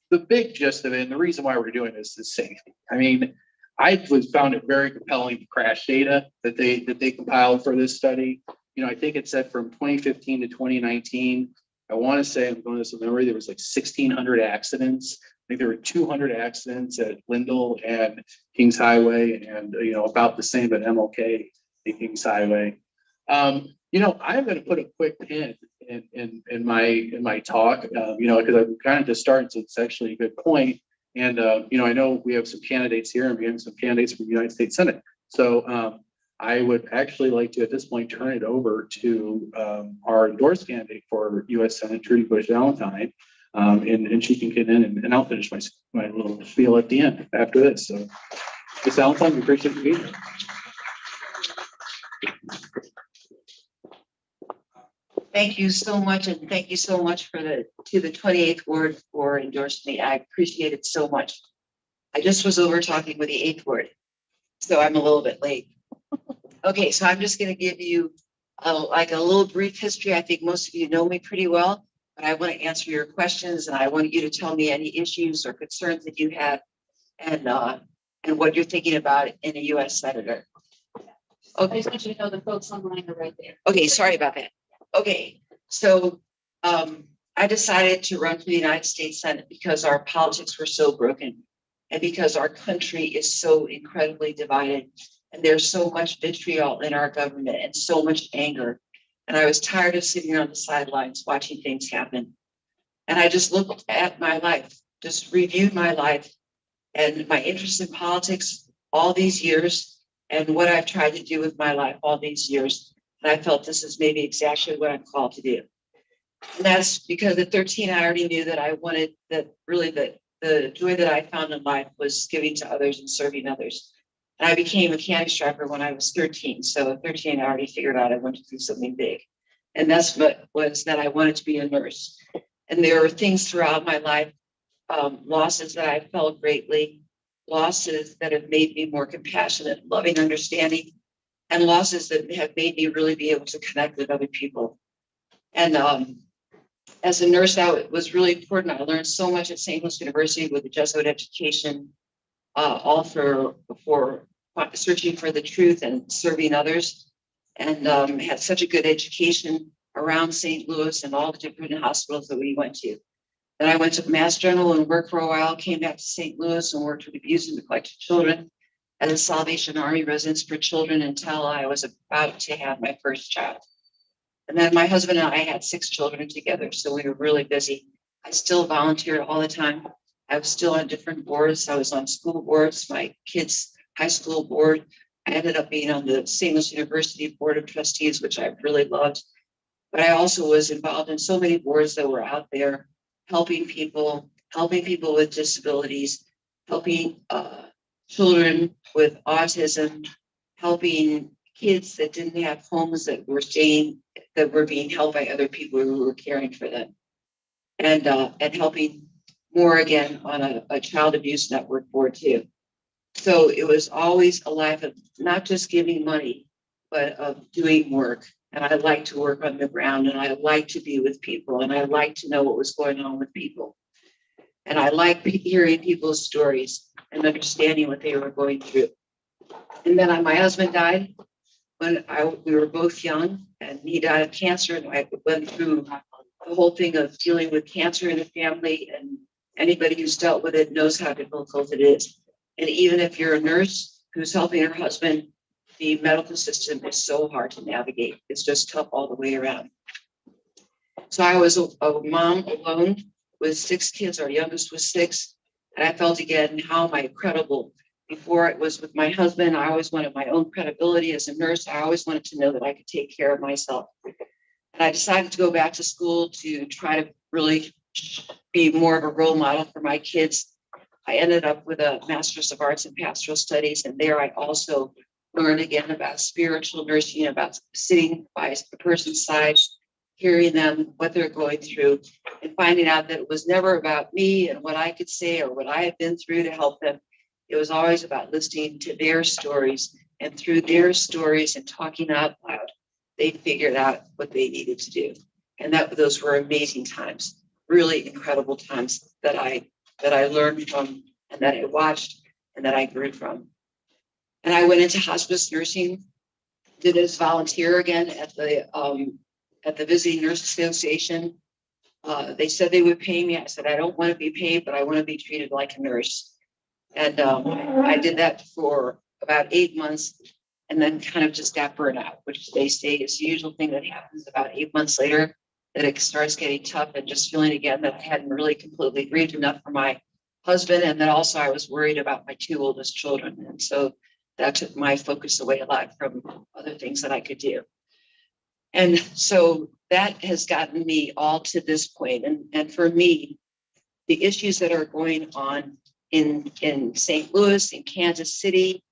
the big gist of it, and the reason why we're doing this is safety. I mean, I found it very compelling, the crash data that they compiled for this study. I think it said from 2015 to 2019, I want to say, I'm going to some memory, there was like 1,600 accidents. I think there were 200 accidents at Lindell and Kingshighway, and about the same at MLK and Kingshighway. I'm going to put a quick pin in my talk, because I'm kind of just starting, so it's actually a good point. And, I know we have some candidates here and we have some candidates for the United States Senate. So I would actually like to, at this point, turn it over to our endorsed candidate for U.S. Senate, Trudy Bush Valentine. And she can get in and I'll finish my little spiel at the end after this. So, Ms. Valentine, we appreciate you being here. Thank you so much, and thank you so much to the 28th ward for endorsing me. I appreciate it so much. I just was over talking with the 8th ward, so I'm a little bit late. Okay, so I'm just going to give you a little brief history. I think most of you know me pretty well, but I want to answer your questions, and I want you to tell me any issues or concerns that you have, and what you're thinking about in a U.S. senator. Okay. I just want you to know the folks online are right there. Okay, sorry about that. Okay, so I decided to run for the United States Senate because our politics were so broken and because our country is so incredibly divided and there's so much vitriol in our government and so much anger. And I was tired of sitting on the sidelines watching things happen. And I just looked at my life, just reviewed my life and my interest in politics all these years and what I've tried to do with my life all these years. And I felt this is maybe exactly what I'm called to do. And that's because at 13, I already knew that I wanted that really the joy that I found in life was giving to others and serving others. And I became a candy striper when I was 13. So at 13, I already figured out I wanted to do something big. And that's what was that I wanted to be a nurse. And there were things throughout my life, losses that I felt greatly, losses that have made me more compassionate, loving, understanding, and losses that have made me really be able to connect with other people. And as a nurse, that was really important. I learned so much at St. Louis University with the Jesuit education, all for searching for the truth and serving others. And had such a good education around St. Louis and all the different hospitals that we went to. Then I went to Mass General and worked for a while, came back to St. Louis and worked with abused and neglected children at the Salvation Army Residence for Children until I was about to have my first child. And then my husband and I had 6 children together, so we were really busy. I still volunteer all the time. I was still on different boards. I was on school boards, my kids' high school board. I ended up being on the St. Louis University Board of Trustees, which I really loved. But I also was involved in so many boards that were out there, helping people with disabilities, helping children with autism, helping kids that didn't have homes that were being held by other people who were caring for them, and helping more again on a child abuse network board too. So it was always a life of not just giving money, but of doing work. And I like to work on the ground, and I like to be with people, and I like to know what was going on with people. And I like hearing people's stories and understanding what they were going through. And then my husband died when we were both young, and he died of cancer. And I went through the whole thing of dealing with cancer in the family, and anybody who's dealt with it knows how difficult it is. And even if you're a nurse who's helping her husband, the medical system is so hard to navigate. It's just tough all the way around. So I was a mom alone with 6 kids. Our youngest was 6. And I felt again, how am I credible? Before it was with my husband, I always wanted my own credibility as a nurse. I always wanted to know that I could take care of myself. And I decided to go back to school to try to really be more of a role model for my kids. I ended up with a Master's of Arts in Pastoral Studies, and there I also learned again about spiritual nursing, about sitting by a person's side, hearing them, what they're going through, and finding out that it was never about me and what I could say or what I had been through to help them. It was always about listening to their stories, and through their stories and talking out loud, they figured out what they needed to do. And those were amazing times, really incredible times that I learned from, and that I watched, and that I grew from. And I went into hospice nursing, did as volunteer again at the Visiting Nurse Association. They said they would pay me. I said, I don't want to be paid, but I want to be treated like a nurse. And I did that for about 8 months, and then kind of just got burnt out, which they say is the usual thing that happens about 8 months later, that it starts getting tough, and just feeling again that I hadn't really completely grieved enough for my husband. And then also I was worried about my 2 oldest children. And so that took my focus away a lot from other things that I could do. And so that has gotten me all to this point. And for me, the issues that are going on in St. Louis, in Kansas City,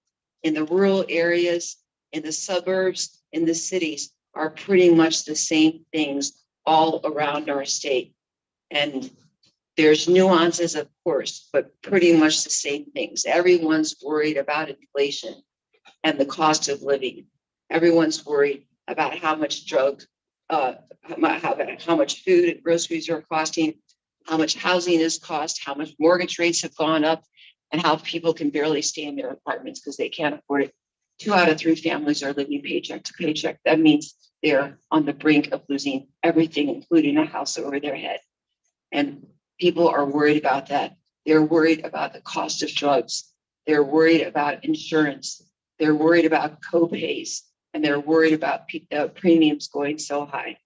in the rural areas, in the suburbs, in the cities are pretty much the same things all around our state. And there's nuances, of course, but pretty much the same things. Everyone's worried about inflation and the cost of living. Everyone's worried about how much how much food and groceries are costing, how much housing is cost, how much mortgage rates have gone up, and how people can barely stay in their apartments because they can't afford it. 2 out of 3 families are living paycheck to paycheck. That means they're on the brink of losing everything, including a house over their head. And people are worried about that. They're worried about the cost of drugs. They're worried about insurance. They're worried about co-pays, and they're worried about premiums going so high.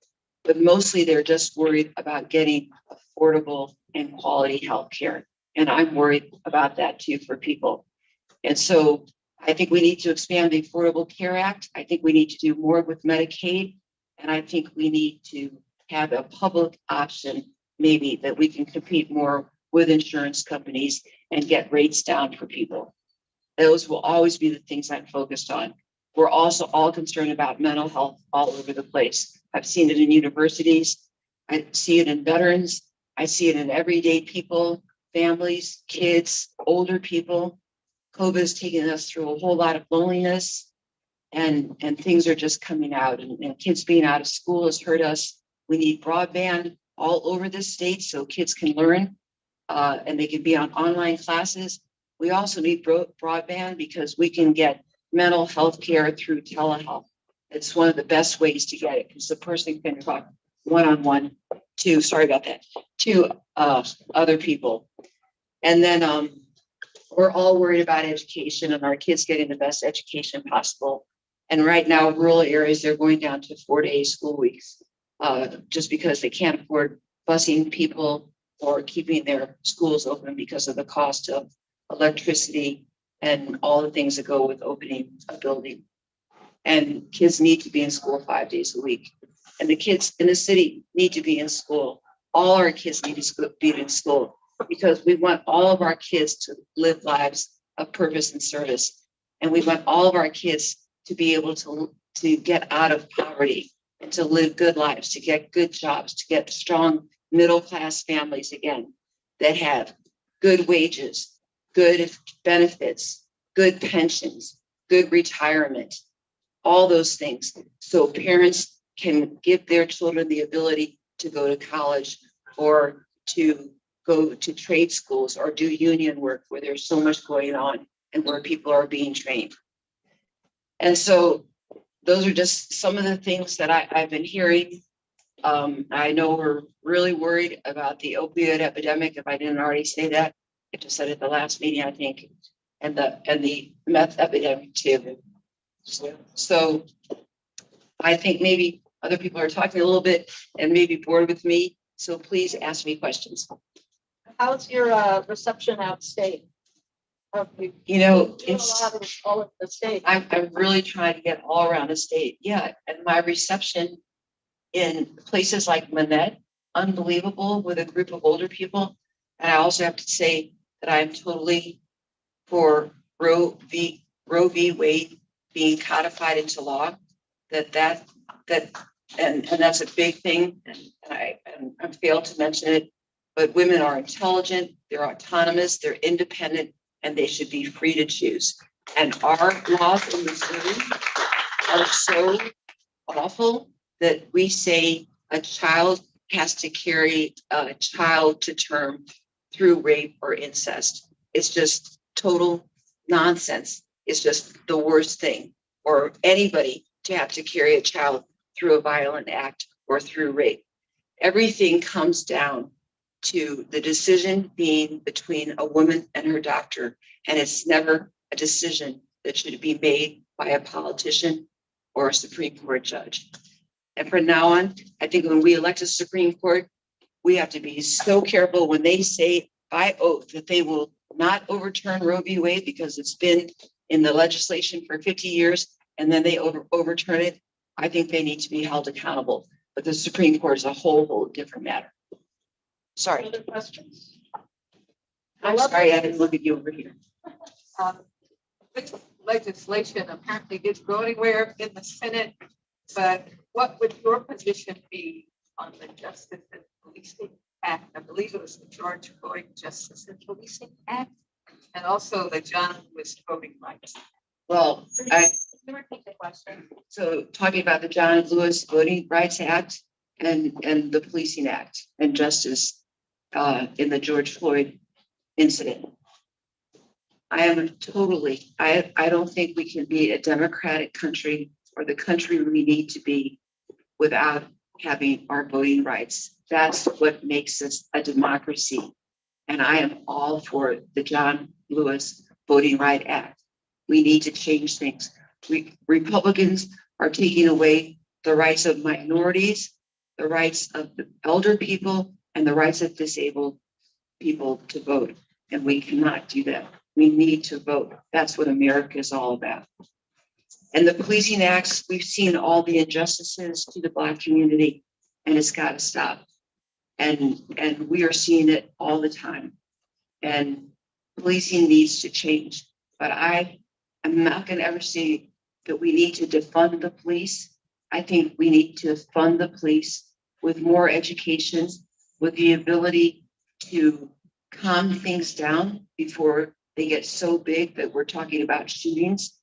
But mostly they're just worried about getting affordable and quality health care. And I'm worried about that too for people. And so I think we need to expand the Affordable Care Act. I think we need to do more with Medicaid. And I think we need to have a public option, maybe, that we can compete more with insurance companies and get rates down for people. Those will always be the things I'm focused on. We're also all concerned about mental health all over the place. I've seen it in universities. I see it in veterans. I see it in everyday people, families, kids, older people. COVID has taken us through a whole lot of loneliness, and things are just coming out, and kids being out of school has hurt us. We need broadband all over the state so kids can learn and they can be on online classes. We also need broadband because we can get mental health care through telehealth. It's one of the best ways to get it because the person can talk one-on-one to other people. And then we're all worried about education and our kids getting the best education possible. And right now, rural areas, they're going down to 4-day school weeks just because they can't afford busing people or keeping their schools open because of the cost of electricity and all the things that go with opening a building. And kids need to be in school 5 days a week. And the kids in the city need to be in school. All our kids need to be in school because we want all of our kids to live lives of purpose and service. And we want all of our kids to be able to get out of poverty and to live good lives, to get good jobs, to get strong middle-class families again that have good wages, good benefits, good pensions, good retirement, all those things. So parents can give their children the ability to go to college or to go to trade schools or do union work where there's so much going on and where people are being trained. And so those are just some of the things that I've been hearing. I know we're really worried about the opioid epidemic. If I didn't already say that, I just said it at the last meeting, I think, and the meth epidemic too. So I think maybe other people are talking a little bit and maybe bored with me. So please ask me questions. How's your reception out state? You know, It's all of the state. I'm really trying to get all around the state. Yeah, and my reception in places like Manette, unbelievable with a group of older people. And I also have to say that I'm totally for Roe v. Wade being codified into law. And that's a big thing. And I failed to mention it, but women are intelligent, they're autonomous, they're independent, and they should be free to choose. And our laws in Missouri are so awful that we say a child has to carry a child to term through rape or incest. It's just total nonsense. It's just the worst thing. Or anybody to have to carry a child through a violent act or through rape. Everything comes down to the decision being between a woman and her doctor. And it's never a decision that should be made by a politician or a Supreme Court judge. And from now on, I think when we elect a Supreme Court, we have to be so careful when they say by oath that they will not overturn Roe v. Wade because it's been in the legislation for 50 years and then they overturn it. I think they need to be held accountable. But the Supreme Court is a whole different matter. Sorry. Other questions? I'm sorry, I didn't look at you over here. This legislation apparently didn't go anywhere in the Senate, but what would your position be on the Justice and Policing Act? I believe it was the George Floyd Justice and Policing Act, and also the John Lewis Voting Rights. Well, Can you repeat the question? so talking about the John Lewis Voting Rights Act and the Policing Act and justice in the George Floyd incident. I am totally, I don't think we can be a democratic country or the country we need to be without having our voting rights. That's what makes us a democracy. And I am all for the John Lewis Voting Right Act. We need to change things. Republicans are taking away the rights of minorities, the rights of the elder people, and the rights of disabled people to vote. And we cannot do that. We need to vote. That's what America is all about. And the policing acts, we've seen all the injustices to the Black community, and it's got to stop. And we are seeing it all the time. And policing needs to change. But I'm not going to ever say that we need to defund the police. I think we need to fund the police with more education, with the ability to calm things down before they get so big that we're talking about shootings.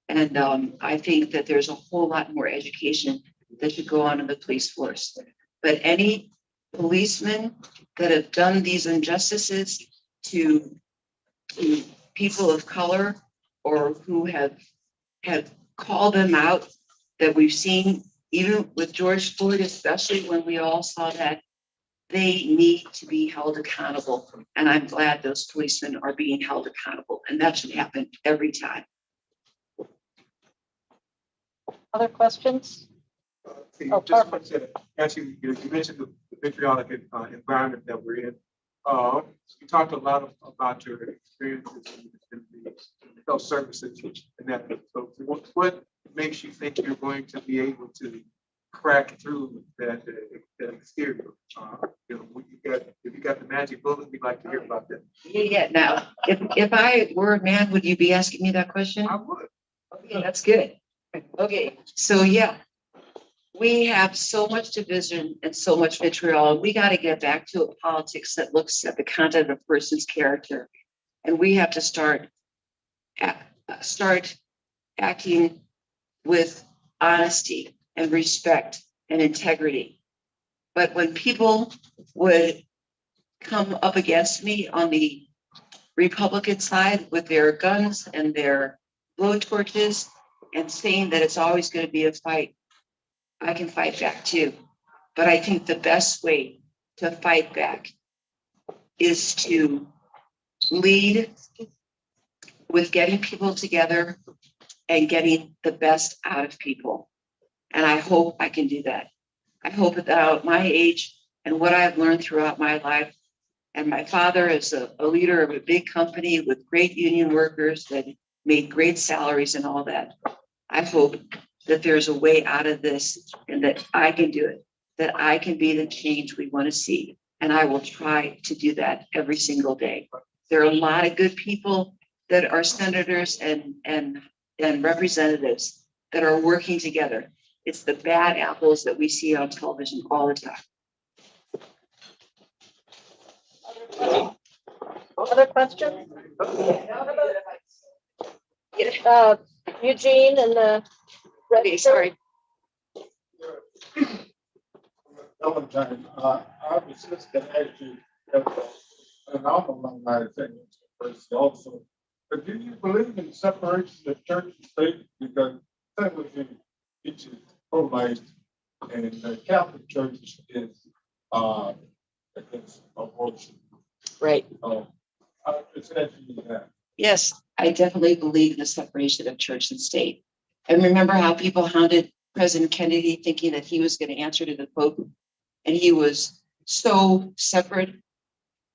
And I think that there's a whole lot more education that should go on in the police force. But any policemen that have done these injustices to people of color or who have called them out, that we've seen, even with George Floyd, especially when we all saw that, they need to be held accountable. And I'm glad those policemen are being held accountable. And that should happen every time. Other questions? Oh, Just perfect. wanted to ask you, you mentioned the vitriolic environment that we're in. You talked a lot about your experiences in the health services and that. So what makes you think you're going to be able to crack through that exterior? If you got the magic bullet, we'd like to hear about that. Yeah, now, if I were a man, would you be asking me that question? I would. Okay, that's good. Okay, so yeah. We have so much division and so much vitriol. We got to get back to a politics that looks at the content of a person's character. And we have to start acting with honesty and respect and integrity. But when people would come up against me on the Republican side with their guns and their blowtorches and saying that it's always going to be a fight, I can fight back too. But I think the best way to fight back is to lead with getting people together and getting the best out of people. And I hope I can do that. I hope that at my age and what I've learned throughout my life, and my father is a leader of a big company with great union workers that made great salaries and all that. I hope that there's a way out of this and that I can do it, that I can be the change we want to see. And I will try to do that every single day. There are a lot of good people that are senators and representatives that are working together. It's the bad apples that we see on television all the time. Other questions? Eugene and the. Okay, sorry. Valentine, I was just gonna ask you, and I'm among my opinions, first also, but do you believe in separation of church and state? Because technically, it's pro-life, and the Catholic Church is against abortion. Right. I just asking you that. Yes, I definitely believe in the separation of church and state. And remember how people hounded President Kennedy thinking that he was going to answer to the Pope? And he was so separate.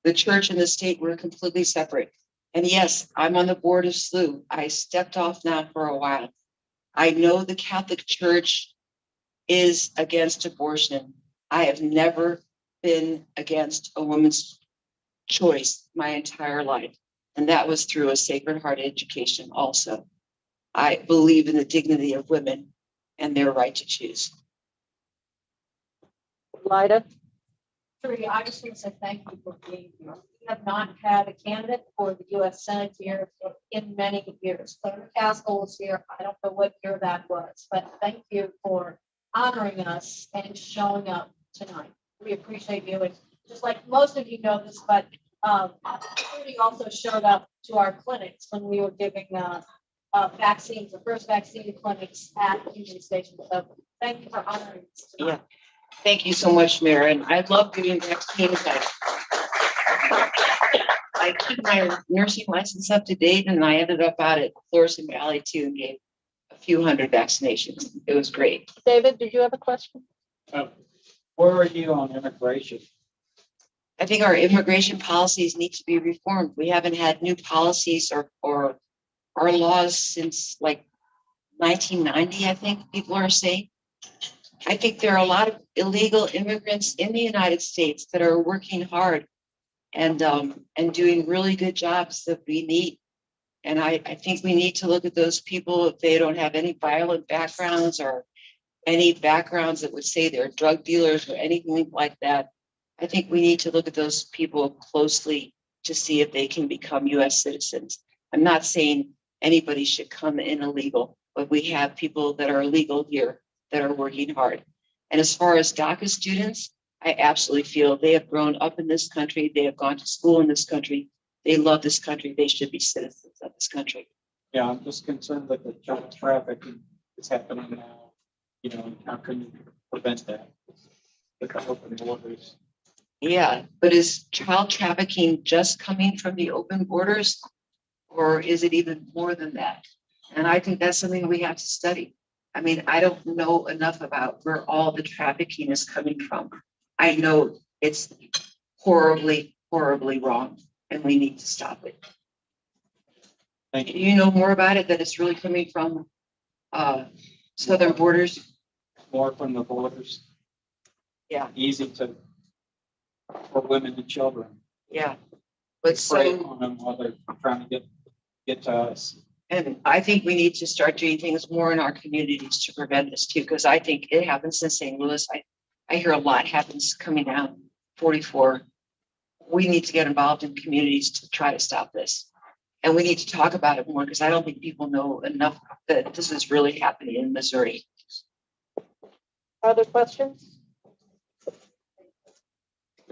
The church and the state were completely separate. And yes, I'm on the board of SLU. I stepped off now for a while. I know the Catholic Church is against abortion. I have never been against a woman's choice my entire life. And that was through a Sacred Heart education also. I believe in the dignity of women and their right to choose. Lida? Trudy, I just want to say thank you for being here. We have not had a candidate for the U.S. Senate here in many years. Senator Caskell was here. I don't know what year that was, but thank you for honoring us and showing up tonight. We appreciate you. And just like most of you know this, but Trudy also showed up to our clinics when we were giving vaccines, the first vaccine clinics at Union Station. So thank you for honoring us tonight. Yeah. Thank you so much, Mayor. And I love giving vaccines. I keep my nursing license up to date, and I ended up out at Florissant Valley too and gave a few hundred vaccinations. It was great. David, did you have a question? Where are you on immigration? I think our immigration policies need to be reformed. We haven't had new policies or our laws since like 1990, I think people are saying. I think there are a lot of illegal immigrants in the United States that are working hard and doing really good jobs that we need. And I think we need to look at those people if they don't have any violent backgrounds or any backgrounds that would say they're drug dealers or anything like that. I think we need to look at those people closely to see if they can become U.S. citizens. I'm not saying anybody should come in illegal, but we have people that are illegal here that are working hard. And as far as DACA students, I absolutely feel they have grown up in this country. They have gone to school in this country. They love this country. They should be citizens of this country. Yeah, I'm just concerned that the child trafficking is happening now. You know, and how can you prevent that? Because open borders. Yeah, but is child trafficking just coming from the open borders, or is it even more than that? And I think that's something we have to study. I mean, I don't know enough about where all the trafficking is coming from. I know it's horribly, horribly wrong, and we need to stop it. Thank you. You know more about it, that it's really coming from southern borders? More from the borders. Yeah. Easy for women and children. Yeah. But Spray so, on them while they're trying to get to us. and I think we need to start doing things more in our communities to prevent this too, because I think it happens in St. Louis. I hear a lot happens coming down 44. We need to get involved in communities to try to stop this. And we need to talk about it more, because I don't think people know enough that this is really happening in Missouri. Other questions?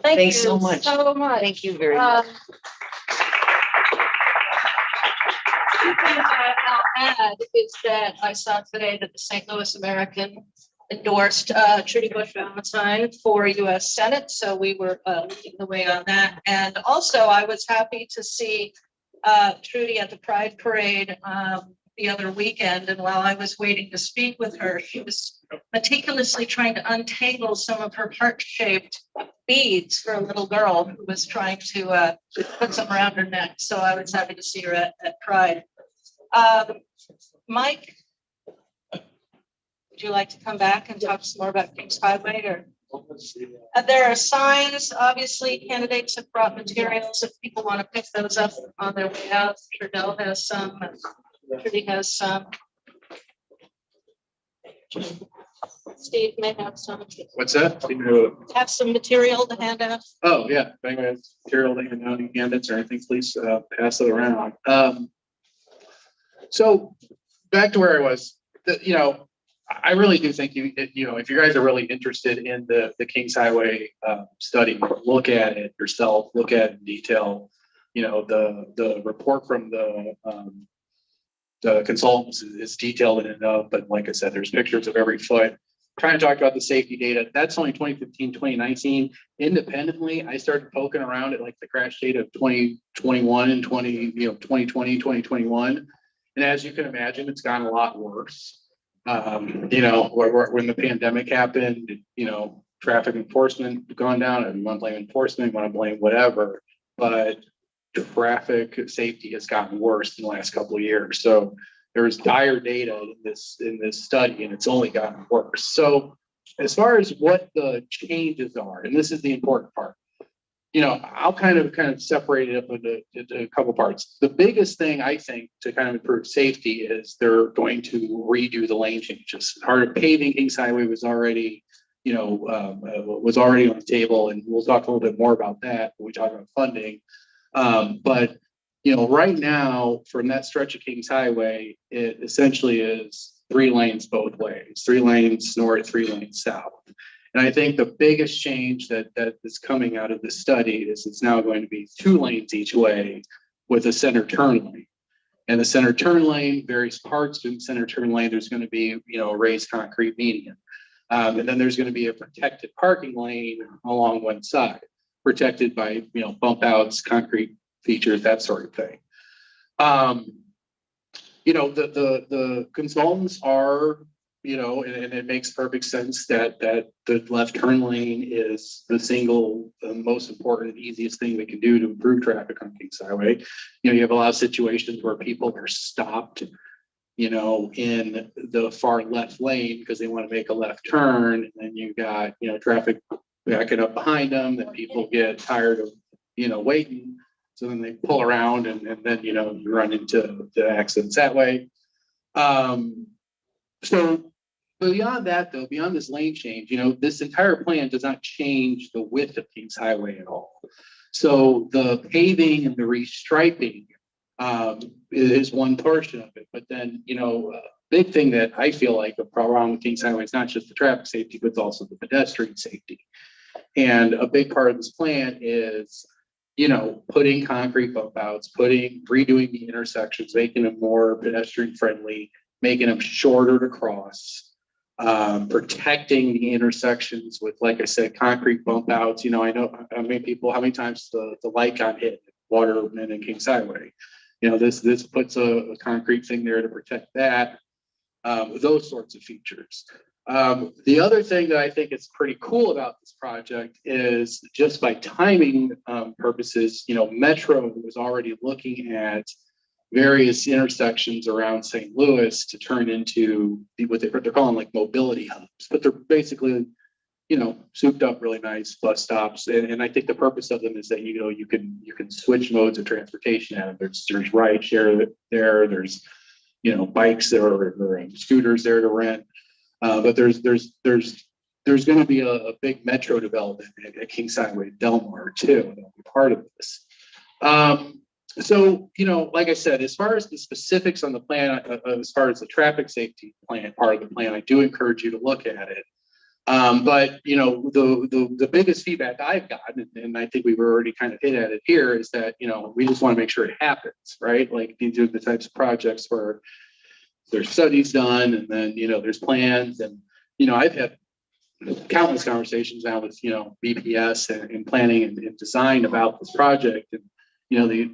Thank Thanks you so much. So much. Thank you very much. Two things I'll add is that I saw today that the St. Louis American endorsed Trudy Bush Valentine for US Senate. So we were leading the way on that. And also I was happy to see Trudy at the Pride Parade the other weekend. And while I was waiting to speak with her, she was meticulously trying to untangle some of her heart-shaped beads for a little girl who was trying to put some around her neck. So I was happy to see her at Pride. Mike, would you like to come back and talk some more about Kingshighway, or? There are signs, obviously, candidates have brought materials if people want to pick those up on their way out. Trudell has some, Trudy has some. Steve may have some. What's that? Have some material to hand out. Oh, yeah. If anyone has material to hand out, any handouts or anything, please pass it around. So back to where I was, I really do think if you guys are really interested in the Kingshighway study, look at it yourself, look at it in detail. The report from the consultants is detailed in and of, but like I said, there's pictures of every foot. Trying to talk about the safety data. That's only 2015, 2019. Independently, I started poking around at like the crash data of 2021 and 2020, 2021. And as you can imagine, it's gotten a lot worse. When the pandemic happened, traffic enforcement gone down. I want to blame enforcement, want to blame whatever, but traffic safety has gotten worse in the last couple of years. So there's dire data in this study, and it's only gotten worse. So as far as what the changes are, and this is the important part, I'll kind of separate it up into a couple parts. The biggest thing I think to kind of improve safety is they're going to redo the lane changes. Part of paving Kingshighway was already, on the table, and we'll talk a little bit more about that when we talk about funding. But right now, from that stretch of Kingshighway, it essentially is 3 lanes both ways, 3 lanes north, 3 lanes south. And I think the biggest change that is coming out of this study is it's now going to be 2 lanes each way with a center turn lane. And the center turn lane, various parts of the center turn lane, there's going to be, a raised concrete median. And then there's going to be a protected parking lane along one side, protected by, bump outs, concrete features, that sort of thing. The consultants are, and it makes perfect sense that the left turn lane is the most important, easiest thing we can do to improve traffic on Kingshighway. You have a lot of situations where people are stopped, in the far left lane because they want to make a left turn, and then you got, traffic backing up behind them, that people get tired of, waiting. So then they pull around and then, you run into the accidents that way. So beyond that, though, beyond this lane change, this entire plan does not change the width of Kingshighway at all. So the paving and the restriping is one portion of it. But then, a big thing that I feel like a problem with Kingshighway is not just the traffic safety, but it's also the pedestrian safety. And a big part of this plan is, putting concrete bump outs, redoing the intersections, making them more pedestrian friendly, making them shorter to cross, protecting the intersections with, like I said, concrete bump outs. I know how many times the light got hit, Waterman and Kingshighway. This puts a concrete thing there to protect that, those sorts of features. The other thing that I think is pretty cool about this project is just by timing purposes, Metro was already looking at various intersections around St. Louis to turn into what they're calling like mobility hubs, but they're basically, souped up really nice bus stops. And I think the purpose of them is that, you can switch modes of transportation out. There's ride share there, there's, bikes there or scooters there to rent. But there's going to be a big metro development at Kingshighway, Delmar too, that'll be part of this. So, like I said, as far as the specifics on the plan, as far as the traffic safety plan, part of the plan, I do encourage you to look at it. But the biggest feedback I've gotten, and I think we've already kind of hit at it here, is that we just want to make sure it happens, right? Like these are the types of projects where there's studies done, and then there's plans, and I've had countless conversations now with BPS and planning and design about this project, and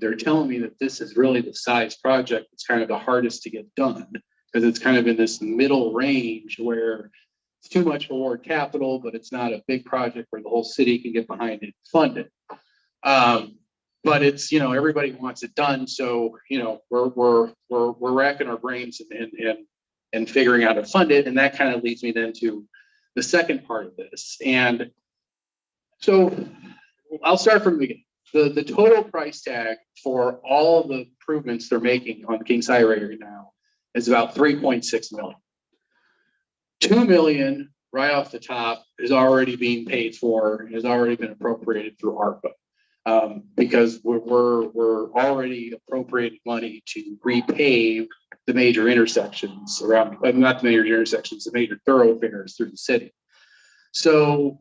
they're telling me that this is really the size project that's kind of the hardest to get done because it's kind of in this middle range where it's too much forward capital, but it's not a big project where the whole city can get behind it and fund it. But it's, everybody wants it done. So, we're racking our brains and figuring out how to fund it. And that kind of leads me then to the second part of this. And so I'll start from the beginning. The total price tag for all of the improvements they're making on Kingshighway right now is about 3.6 million. 2 million right off the top is already being paid for, has already been appropriated through ARPA. Because we're already appropriating money to repave the major intersections around, not the major intersections, the major thoroughfares through the city. So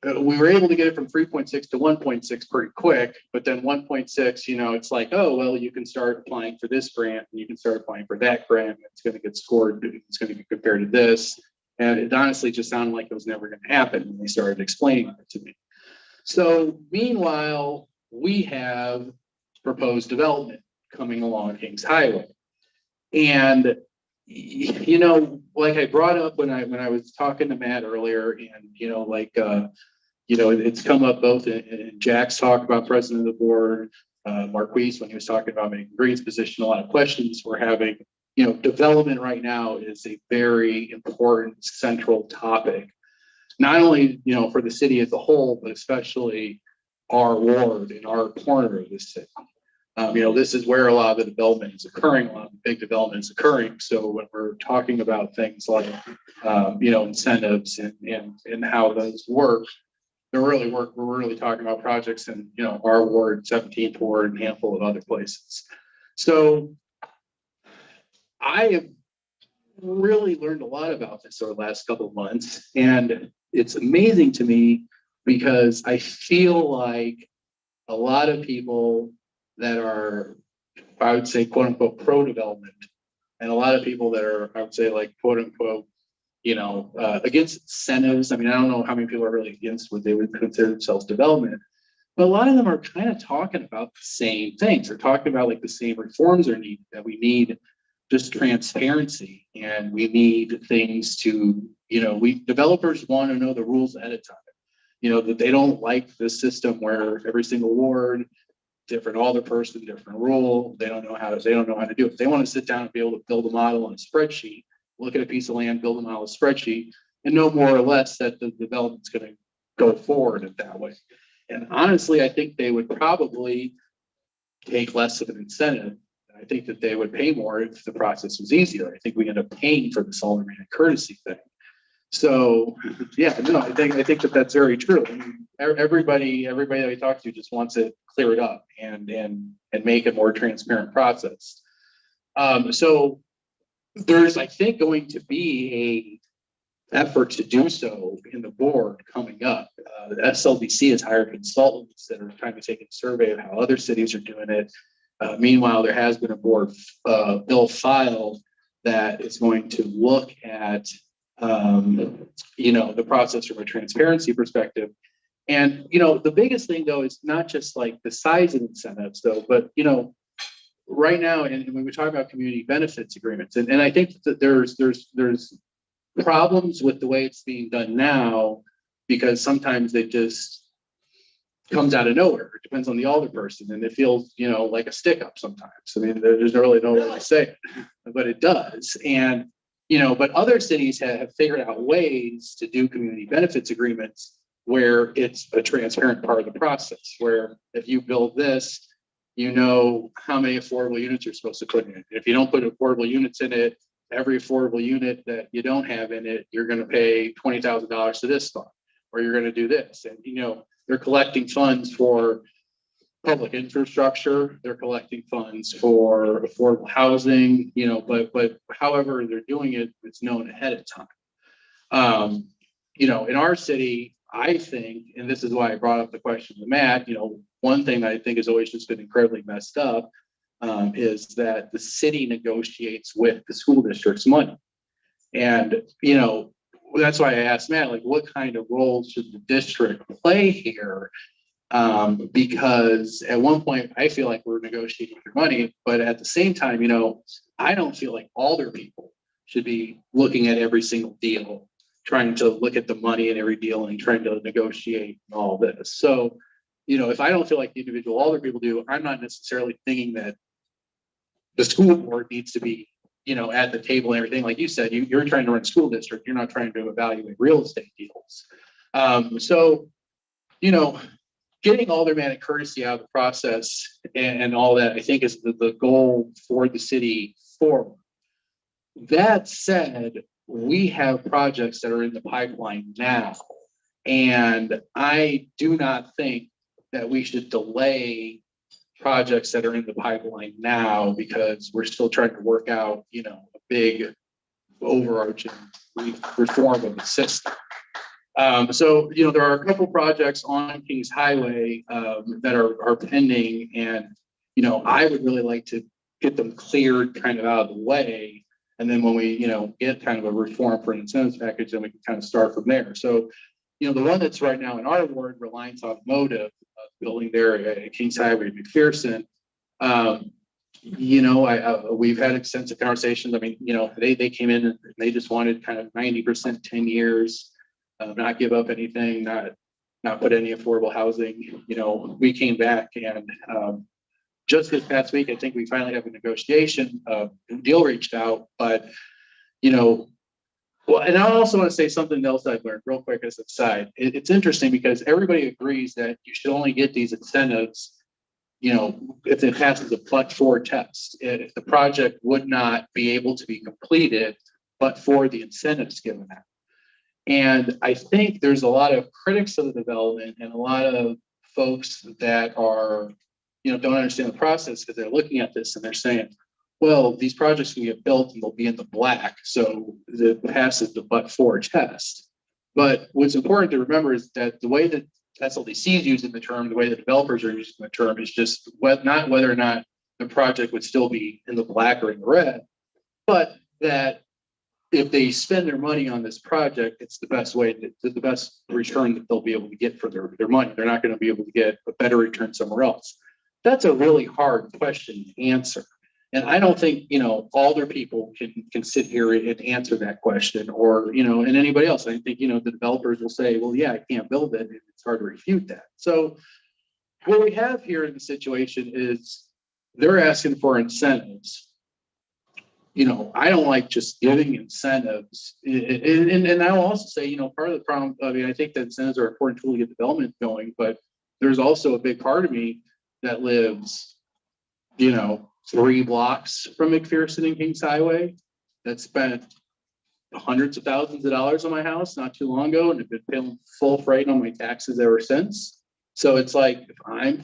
we were able to get it from 3.6 to 1.6 pretty quick, but then 1.6, it's like, oh, well, you can start applying for this grant and you can start applying for that grant. It's going to get scored. It's going to get compared to this. And it honestly just sounded like it was never going to happen when they started explaining it to me. So meanwhile, we have proposed development coming along Kingshighway. And, like I brought up when I was talking to Matt earlier, and, it's come up both in Jack's talk about president of the board, Marquise, when he was talking about making Green's position, a lot of questions we're having. Development right now is a very important central topic, not only, for the city as a whole, but especially our ward and our corner of the city. This is where a lot of the development is occurring, a lot of the big development is occurring. So when we're talking about things like, incentives and how those work, we're really talking about projects in, our ward, 17th ward, and a handful of other places. So I have really learned a lot about this over the last couple of months, and it's amazing to me because I feel like a lot of people that are, I would say, quote unquote, pro-development, and a lot of people that are, I would say, like, quote unquote, against incentives. I mean, I don't know how many people are really against what they would consider themselves development, but a lot of them are kind of talking about the same things. They're talking about like the same reforms are needed, that we need just transparency, and we need things to, developers want to know the rules ahead of time. That they don't like the system where every single ward, different alder person, different rule. They don't know how to do it. They want to sit down and be able to build a model on a spreadsheet, look at a piece of land, build a model on a spreadsheet, and know more or less that the development's going to go forward in that way. And honestly, I think they would probably take less of an incentive. I think that they would pay more if the process was easier. I think we end up paying for this alderman courtesy thing. So yeah, no, I think that that's very true. I mean, everybody that we talk to just wants it cleared up and make a more transparent process. So there's, I think, going to be a effort to do so in the board coming up. The SLBC has hired consultants that are trying to take a survey of how other cities are doing it. Meanwhile, there has been a board bill filed that is going to look at the process from a transparency perspective. And the biggest thing though is not just like the size of incentives though, but right now, and when we talk about community benefits agreements, and I think that there's problems with the way it's being done now, because sometimes it just comes out of nowhere. It depends on the alder person, and it feels like a stick up sometimes. I mean, there's really no way to say it, but it does. And But other cities have figured out ways to do community benefits agreements where it's a transparent part of the process, where if you build this, you know how many affordable units you're supposed to put in it. If you don't put affordable units in it, every affordable unit that you don't have in it, you're going to pay $20,000 to this fund, or you're going to do this. And, they're collecting funds for public infrastructure, they're collecting funds for affordable housing, but however they're doing it, it's known ahead of time. In our city, I think, and this is why I brought up the question to Matt, one thing that I think has always just been incredibly messed up is that the city negotiates with the school district's money. And, that's why I asked Matt, like, what kind of role should the district play here? Because at one point I feel like we're negotiating for money, but at the same time, I don't feel like alder people should be looking at every single deal, trying to look at the money in every deal and trying to negotiate all this. So, if I don't feel like the individual alder people do, I'm not necessarily thinking that the school board needs to be, at the table and everything. Like you said, you're trying to run a school district, you're not trying to evaluate real estate deals. So, getting aldermanic courtesy out of the process and all that, I think is the goal for the city forward. That said, we have projects that are in the pipeline now, and I do not think that we should delay projects that are in the pipeline now because we're still trying to work out, a big overarching reform of the system. So, there are a couple projects on Kingshighway that are pending, and, I would really like to get them cleared kind of out of the way. And then when we, get kind of a reform for an incentives package, then we can kind of start from there. So, the one that's right now in our ward, Reliance Automotive, building there at Kingshighway, McPherson, we've had extensive conversations. I mean, they came in and they just wanted kind of 90%, 10 years. Not give up anything, not put any affordable housing. We came back and just this past week, I think we finally have a negotiation. Deal reached out, but well, and I also want to say something else I've learned real quick as a side. It's interesting because everybody agrees that you should only get these incentives, if it passes a but-for test. If the project would not be able to be completed, but for the incentives given out. And I think there's a lot of critics of the development and a lot of folks that are, don't understand the process because they're looking at this and they're saying, well, these projects can get built and they'll be in the black. So it passes the but-for test. But what's important to remember is that the way that SLDC is using the term, the way the developers are using the term is just not whether or not the project would still be in the black or in the red, but that if they spend their money on this project, it's the best way, the best return that they'll be able to get for their money. They're not going to be able to get a better return somewhere else. That's a really hard question to answer. And I don't think, alder people can sit here and answer that question or, and anybody else. I think, the developers will say, well, yeah, I can't build it. And it's hard to refute that. So what we have here in the situation is they're asking for incentives. I don't like just giving incentives. And I will also say, part of the problem, I think that incentives are an important tool to get development going, but there's also a big part of me that lives, 3 blocks from McPherson and Kingshighway that spent hundreds of thousands of dollars on my house not too long ago and have been paying full freight on my taxes ever since. So it's like, if I'm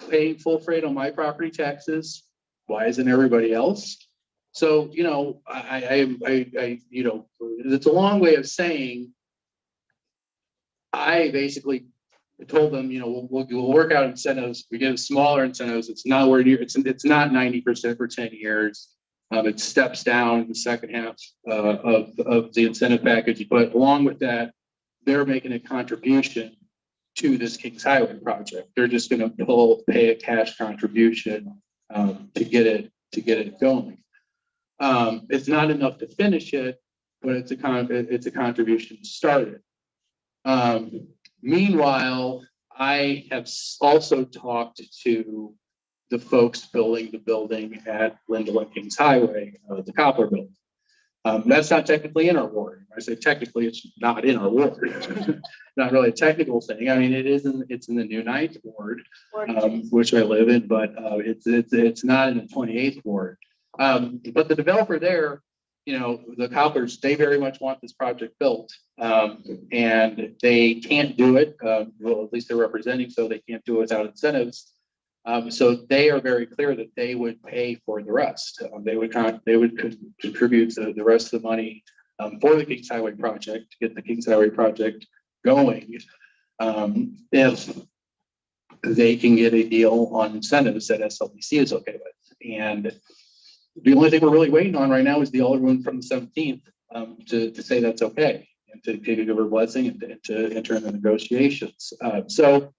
paying full freight on my property taxes, why isn't everybody else? So, it's a long way of saying, I basically told them, we'll work out incentives. We get smaller incentives. It's not where near, it's not 90% for 10 years. It steps down in the second half of the incentive package. But along with that, they're making a contribution to this Kingshighway project. They're just going to pay a cash contribution to get it going. It's not enough to finish it, but it's a contribution to start it. Meanwhile, I have also talked to the folks building the building at Lindell and Kingshighway, the Copper building. That's not technically in our ward. I say technically, it's not in our ward. Not really a technical thing. I mean, it's in the new 9th ward, which I live in, but it's not in the 28th ward. But the developer there, you know, the Cobblers, they very much want this project built. And they can't do it. Well, at least they're representing, so they can't do it without incentives. So they are very clear that they would pay for the rest. They would contribute the rest of the money for the Kingshighway project to get the Kingshighway project going. If they can get a deal on incentives that SLPC is okay with. And the only thing we're really waiting on right now is the alderman from the 17th to say that's okay and to give her blessing and to enter into negotiations. So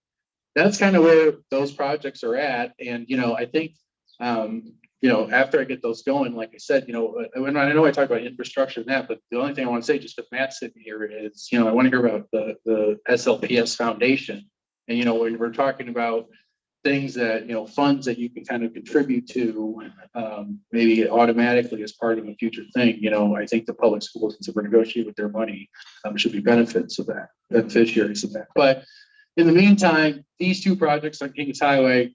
that's kind of where those projects are at. And, you know, I think, you know, after I get those going, like I said, you know, when I know I talk about infrastructure and that, but the only thing I want to say, just with Matt sitting here is, you know, I want to hear about the SLPS Foundation. And, you know, when we're talking about things that, you know, funds that you can kind of contribute to, maybe automatically as part of a future thing, you know, I think the public schools, since we're negotiating with their money, should be beneficiaries of that. But in the meantime, these 2 projects on Kingshighway,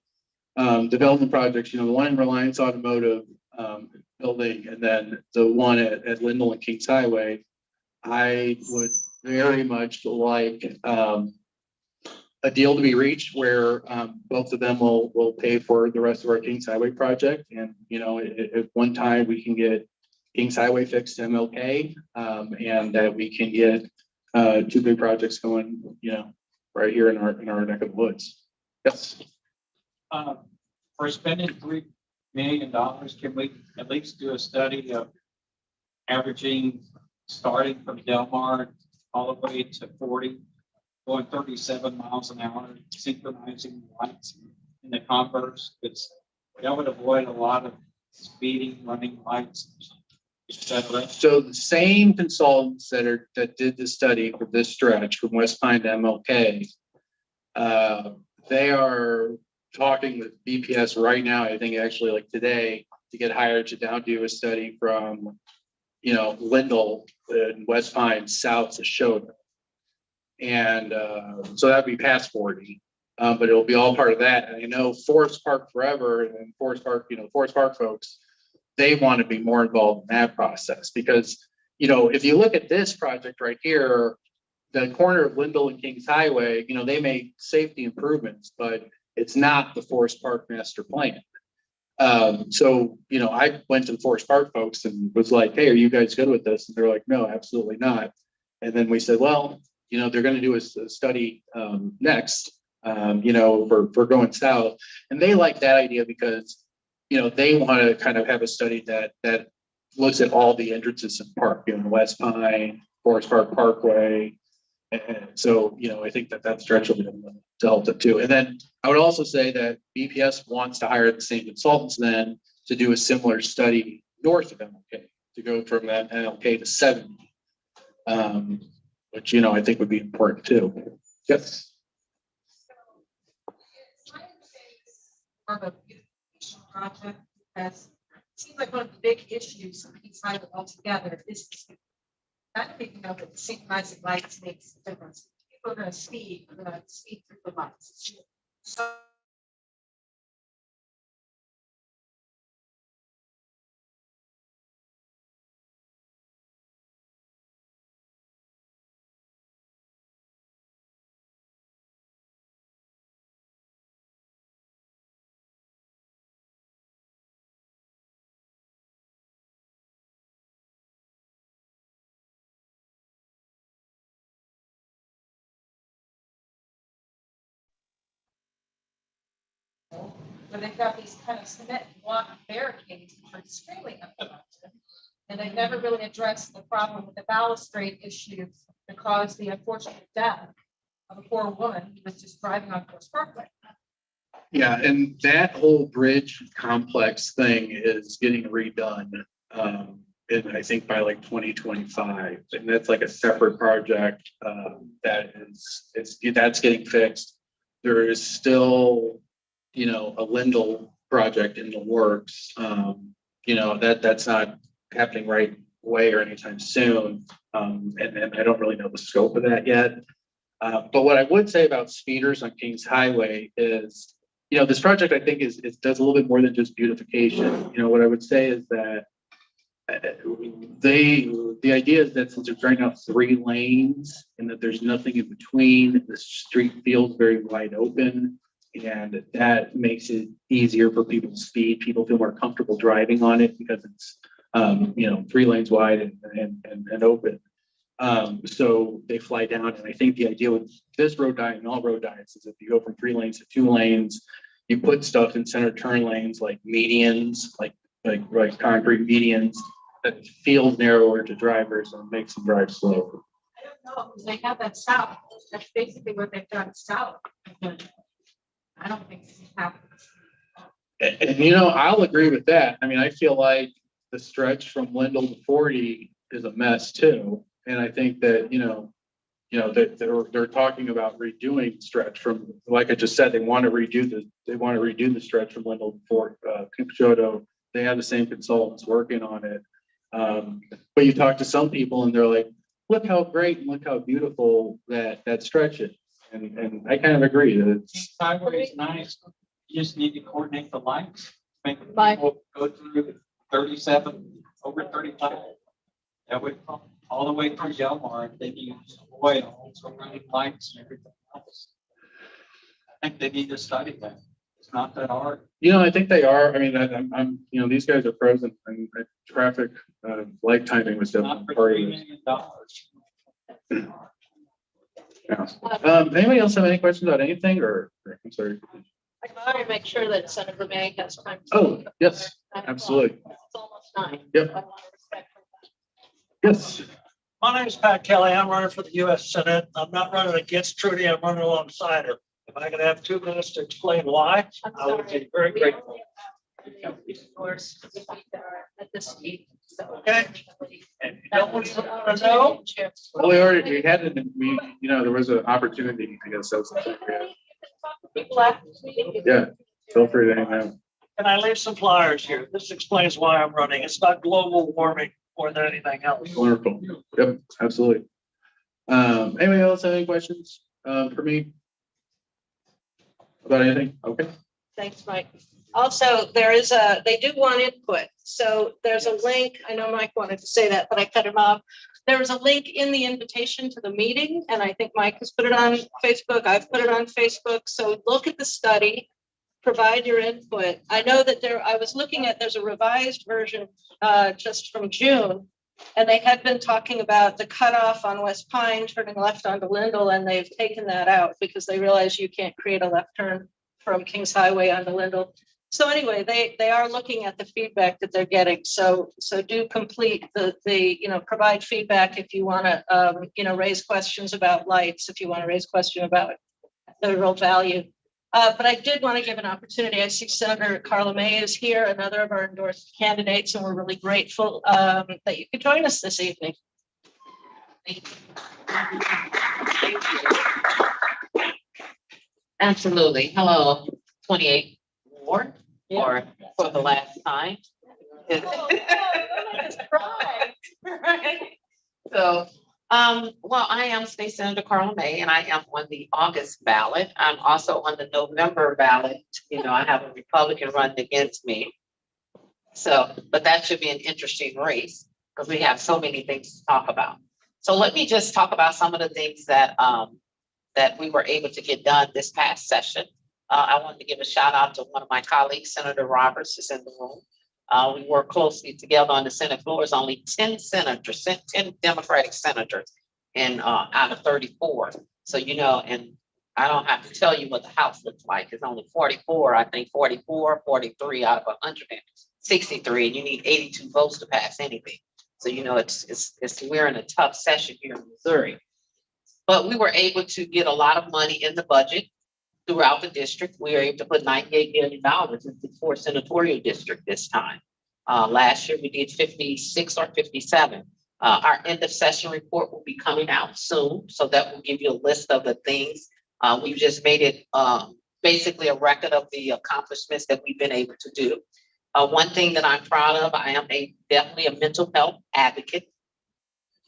development projects, you know, the one in Reliance Automotive building, and then the one at Lindell and Kingshighway, I would very much like a deal to be reached where both of them will pay for the rest of our Kingshighway project. And, you know, at one time we can get Kingshighway fixed to MLK, and that we can get 2 big projects going, you know, right here in our neck of the woods. Yes. For spending $3 million, can we at least do a study of averaging, starting from Delmar all the way to 40, going 37 miles an hour, synchronizing lights in the converse? That would avoid a lot of speeding, running lights, etc. So the same consultants that did the study for this stretch from West Pine to MLK, they are talking with BPS right now. I think actually like today to get hired to down do a study from, you know, Lindell and West Pine south to Shota. And so that'd be past 40, but it'll be all part of that. And I know Forest Park Forever and Forest Park, you know, Forest Park folks, they want to be more involved in that process because, you know, if you look at this project right here, the corner of Lindell and Kingshighway, you know, they made safety improvements, but it's not the Forest Park master plan. So, you know, I went to the Forest Park folks and was like, hey, are you guys good with this? And they're like, no, absolutely not. And then we said, well, you know, they're going to do a study next, you know, for going south. And they like that idea because, you know, they want to kind of have a study that looks at all the entrances in the park, you know, West Pine, Forest Park Parkway. And so, you know, I think that stretch will be able to help them too. And then I would also say that BPS wants to hire the same consultants then to do a similar study north of MLK, to go from that MLK to 70. Which, you know, I think would be important too. Yes. Of a beautification project, because it seems like one of the big issues of Kingshighway altogether is not picking up that synchronizing lights makes a difference. People are going to speed through the lights. So when they've got these kind of cement block barricades, which are extremely unproductive. And they never really addressed the problem with the balustrade issue that caused the unfortunate death of a poor woman who was just driving on Forest Parkway. Yeah, and that whole bridge complex thing is getting redone. And I think by like 2025, and that's like a separate project that's getting fixed. There is still, you know, a Lindell project in the works. You know, that's not happening right away or anytime soon. And I don't really know the scope of that yet. But what I would say about speeders on Kings Highway is, this project I think is does a little bit more than just beautification. What I would say is that the idea is that since there's right now 3 lanes and that there's nothing in between, the street feels very wide open, and that makes it easier for people to speed. People feel more comfortable driving on it because it's 3 lanes wide and open. So they fly down, and I think the idea with this road diet and all road diets is if you go from 3 lanes to 2 lanes, you put stuff in center turn lanes like medians, like concrete medians that feels narrower to drivers and makes them drive slower. I don't know, they have that south, that's basically what they've done south. I don't think this happens. And I'll agree with that. I mean, I feel like the stretch from Wendell to 40 is a mess too. And I think that, that they're talking about redoing stretch from, like I just said, they want to redo the stretch from Wendell to Fort Cupichoto. They have the same consultants working on it. But you talk to some people and they're like, look how great and look how beautiful that stretch is. And I kind of agree that it's Highway is nice. You just need to coordinate the lights. Make Right. people go through 37, over 35. That would come all the way through Delmar. They use oil, so running lights and everything else. I think they need to study that. It's not that hard. I think they are. I mean, I'm these guys are pros and traffic light timing was Not definitely for part of $3 this. million. Yeah. Anybody else have any questions about anything or I'm sorry. I want to make sure that Senator May has time. Oh, yes, absolutely. It's almost 9. Yep. I want to respect her. Yes. My name is Pat Kelly. I'm running for the U.S. Senate. I'm not running against Trudy. I'm running alongside her. If I could have 2 minutes to explain why, I would be very grateful. At this meeting, so. Okay. And you don't want to know? Well, we had it. There was an opportunity. I guess that was the thing. Yeah. Feel free to hang out. Can I leave some flyers here? This explains why I'm running. It's not global warming more than anything else. Wonderful. Yep, absolutely. Anybody else have any questions for me about anything? Okay. Thanks, Mike. Also, they do want input. So there's a link. I know Mike wanted to say that, but I cut him off. There was a link in the invitation to the meeting, and I think Mike has put it on Facebook. I've put it on Facebook. So look at the study, provide your input. I know that I was looking at, there's a revised version just from June, and they had been talking about the cutoff on West Pine, turning left onto Lindell, and they've taken that out because they realize you can't create a left turn from Kings Highway onto Lindell. So anyway, they are looking at the feedback that they're getting. So do complete provide feedback if you want to, raise questions about lights, if you want to raise question about the real value. But I did want to give an opportunity. I see Senator Carla May is here, another of our endorsed candidates, and we're really grateful that you could join us this evening. Absolutely. Hello, 28 Ward, or for the last time. So, well, I am State Senator Carla May, and I am on the August ballot. I'm also on the November ballot. I have a Republican running against me. So, but that should be an interesting race because we have so many things to talk about. So let me just talk about some of the things that we were able to get done this past session. I wanted to give a shout out to one of my colleagues, Senator Roberts, is in the room. We work closely together on the Senate floor. It's only 10 senators, 10 Democratic senators out of 34. So, and I don't have to tell you what the House looks like. It's only 44, I think 44, 43 out of 163, and you need 82 votes to pass anything. So, we're in a tough session here in Missouri. But we were able to get a lot of money in the budget throughout the district. We were able to put $98 million into the 4th senatorial district this time. Last year we did 56 or 57. Our end of session report will be coming out soon. So that will give you a list of the things. We've just made it basically a record of the accomplishments that we've been able to do. One thing that I'm proud of, I am definitely a mental health advocate.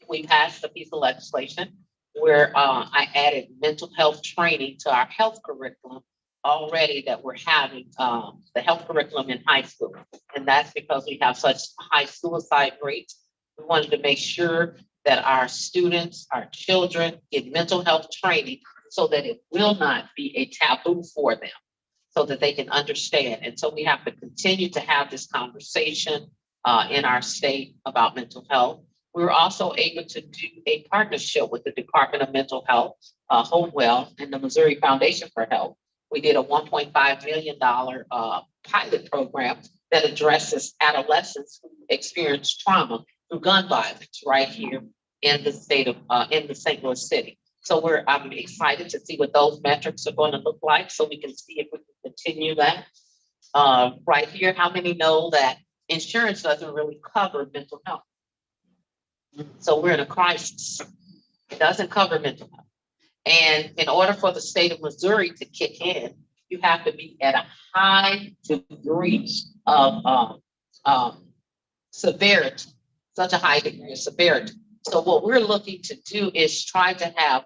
We passed a piece of legislation where I added mental health training to our health curriculum already, that we're having the health curriculum in high school. And that's because we have such high suicide rates. We wanted to make sure that our students, our children get mental health training so that it will not be a taboo for them, so that they can understand. And so we have to continue to have this conversation in our state about mental health. We were also able to do a partnership with the Department of Mental Health, Home Well, and the Missouri Foundation for Health. We did a $1.5 million pilot program that addresses adolescents who experience trauma through gun violence right here in the state of, in the St. Louis city. So I'm excited to see what those metrics are going to look like, so we can see if we can continue that. Right here, how many know that insurance doesn't really cover mental health? So we're in a crisis. It doesn't cover mental health. And in order for the state of Missouri to kick in, you have to be at a high degree of severity, such a high degree of severity. So what we're looking to do is try to have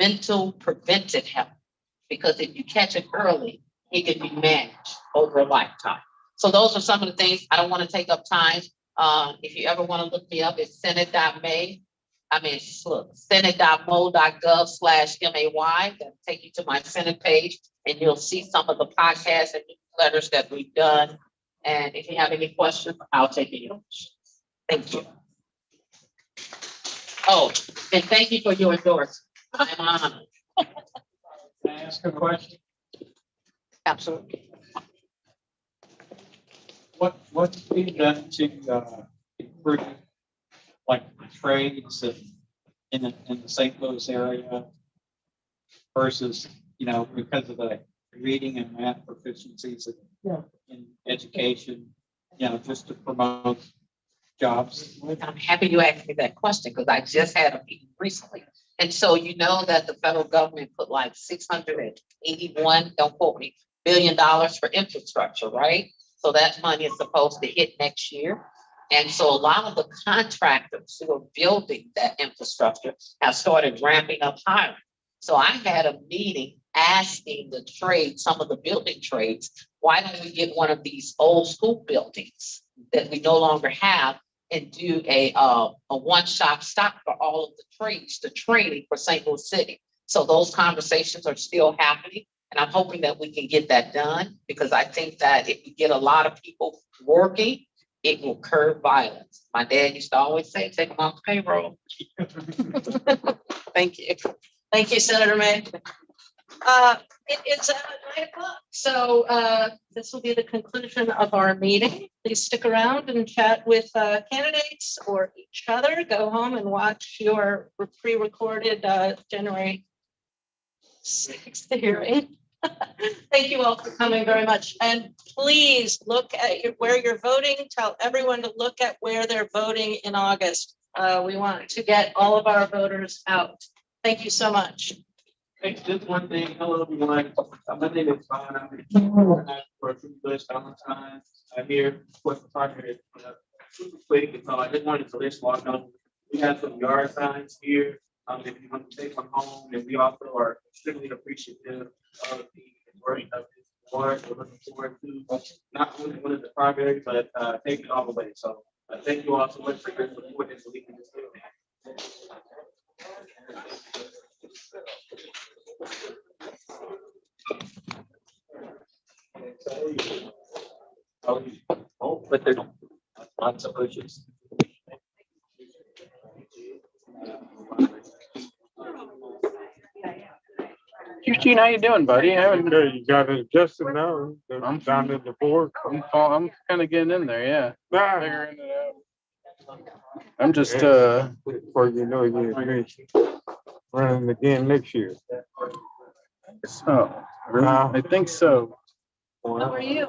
mental preventive health, because if you catch it early, it can be managed over a lifetime. So those are some of the things. I don't want to take up time. If you ever want to look me up, it's senate.mo.gov/MAY. That'll take you to my Senate page, and you'll see some of the podcasts and newsletters that we've done. And if you have any questions, I'll take any questions. Thank you. Oh, and thank you for your endorsement. I'm honored. Can I ask a question? Absolutely. What's being done to improve like trades in the St. Louis area versus, because of the reading and math proficiencies in education, just to promote jobs? I'm happy you asked me that question, because I just had a meeting recently. And so you know that the federal government put like $681, don't quote me, $1 billion for infrastructure, right? So that money is supposed to hit next year. And so a lot of the contractors who are building that infrastructure have started ramping up hiring. So I had a meeting asking the trade, some of the building trades, why don't we get one of these old school buildings that we no longer have and do a one-stop shop for all of the trades, the training for St. Louis City. So those conversations are still happening. And I'm hoping that we can get that done, because I think that if we get a lot of people working, it will curb violence. My dad used to always say, take them off the payroll. Thank you. Thank you, Senator May. It's 9 o'clock, so this will be the conclusion of our meeting. Please stick around and chat with candidates or each other. Go home and watch your pre-recorded January 6th hearing. Thank you all for coming very much. And please look at where you're voting. Tell everyone to look at where they're voting in August. We want to get all of our voters out. Thank you so much. Hey, just one thing. Hello, everyone. My name is Vaughn. I'm for a food list all the time. I'm here with the partner. Super quick. So I just wanted to let you all know we have some yard signs here. If you want to take them home, and we also are extremely appreciative of the work of this board. We're looking forward to not only one of the primary, but taking it all the way. So thank you all so much for your support and believing this. Oh, but there's lots of bushes. Eugene, how you doing, buddy? I haven't. You got it adjusted now. I'm down to the board. I'm kind of getting in there. Yeah. Figuring it out. I'm just Before you know, you're running again next year. So I think so. How are you?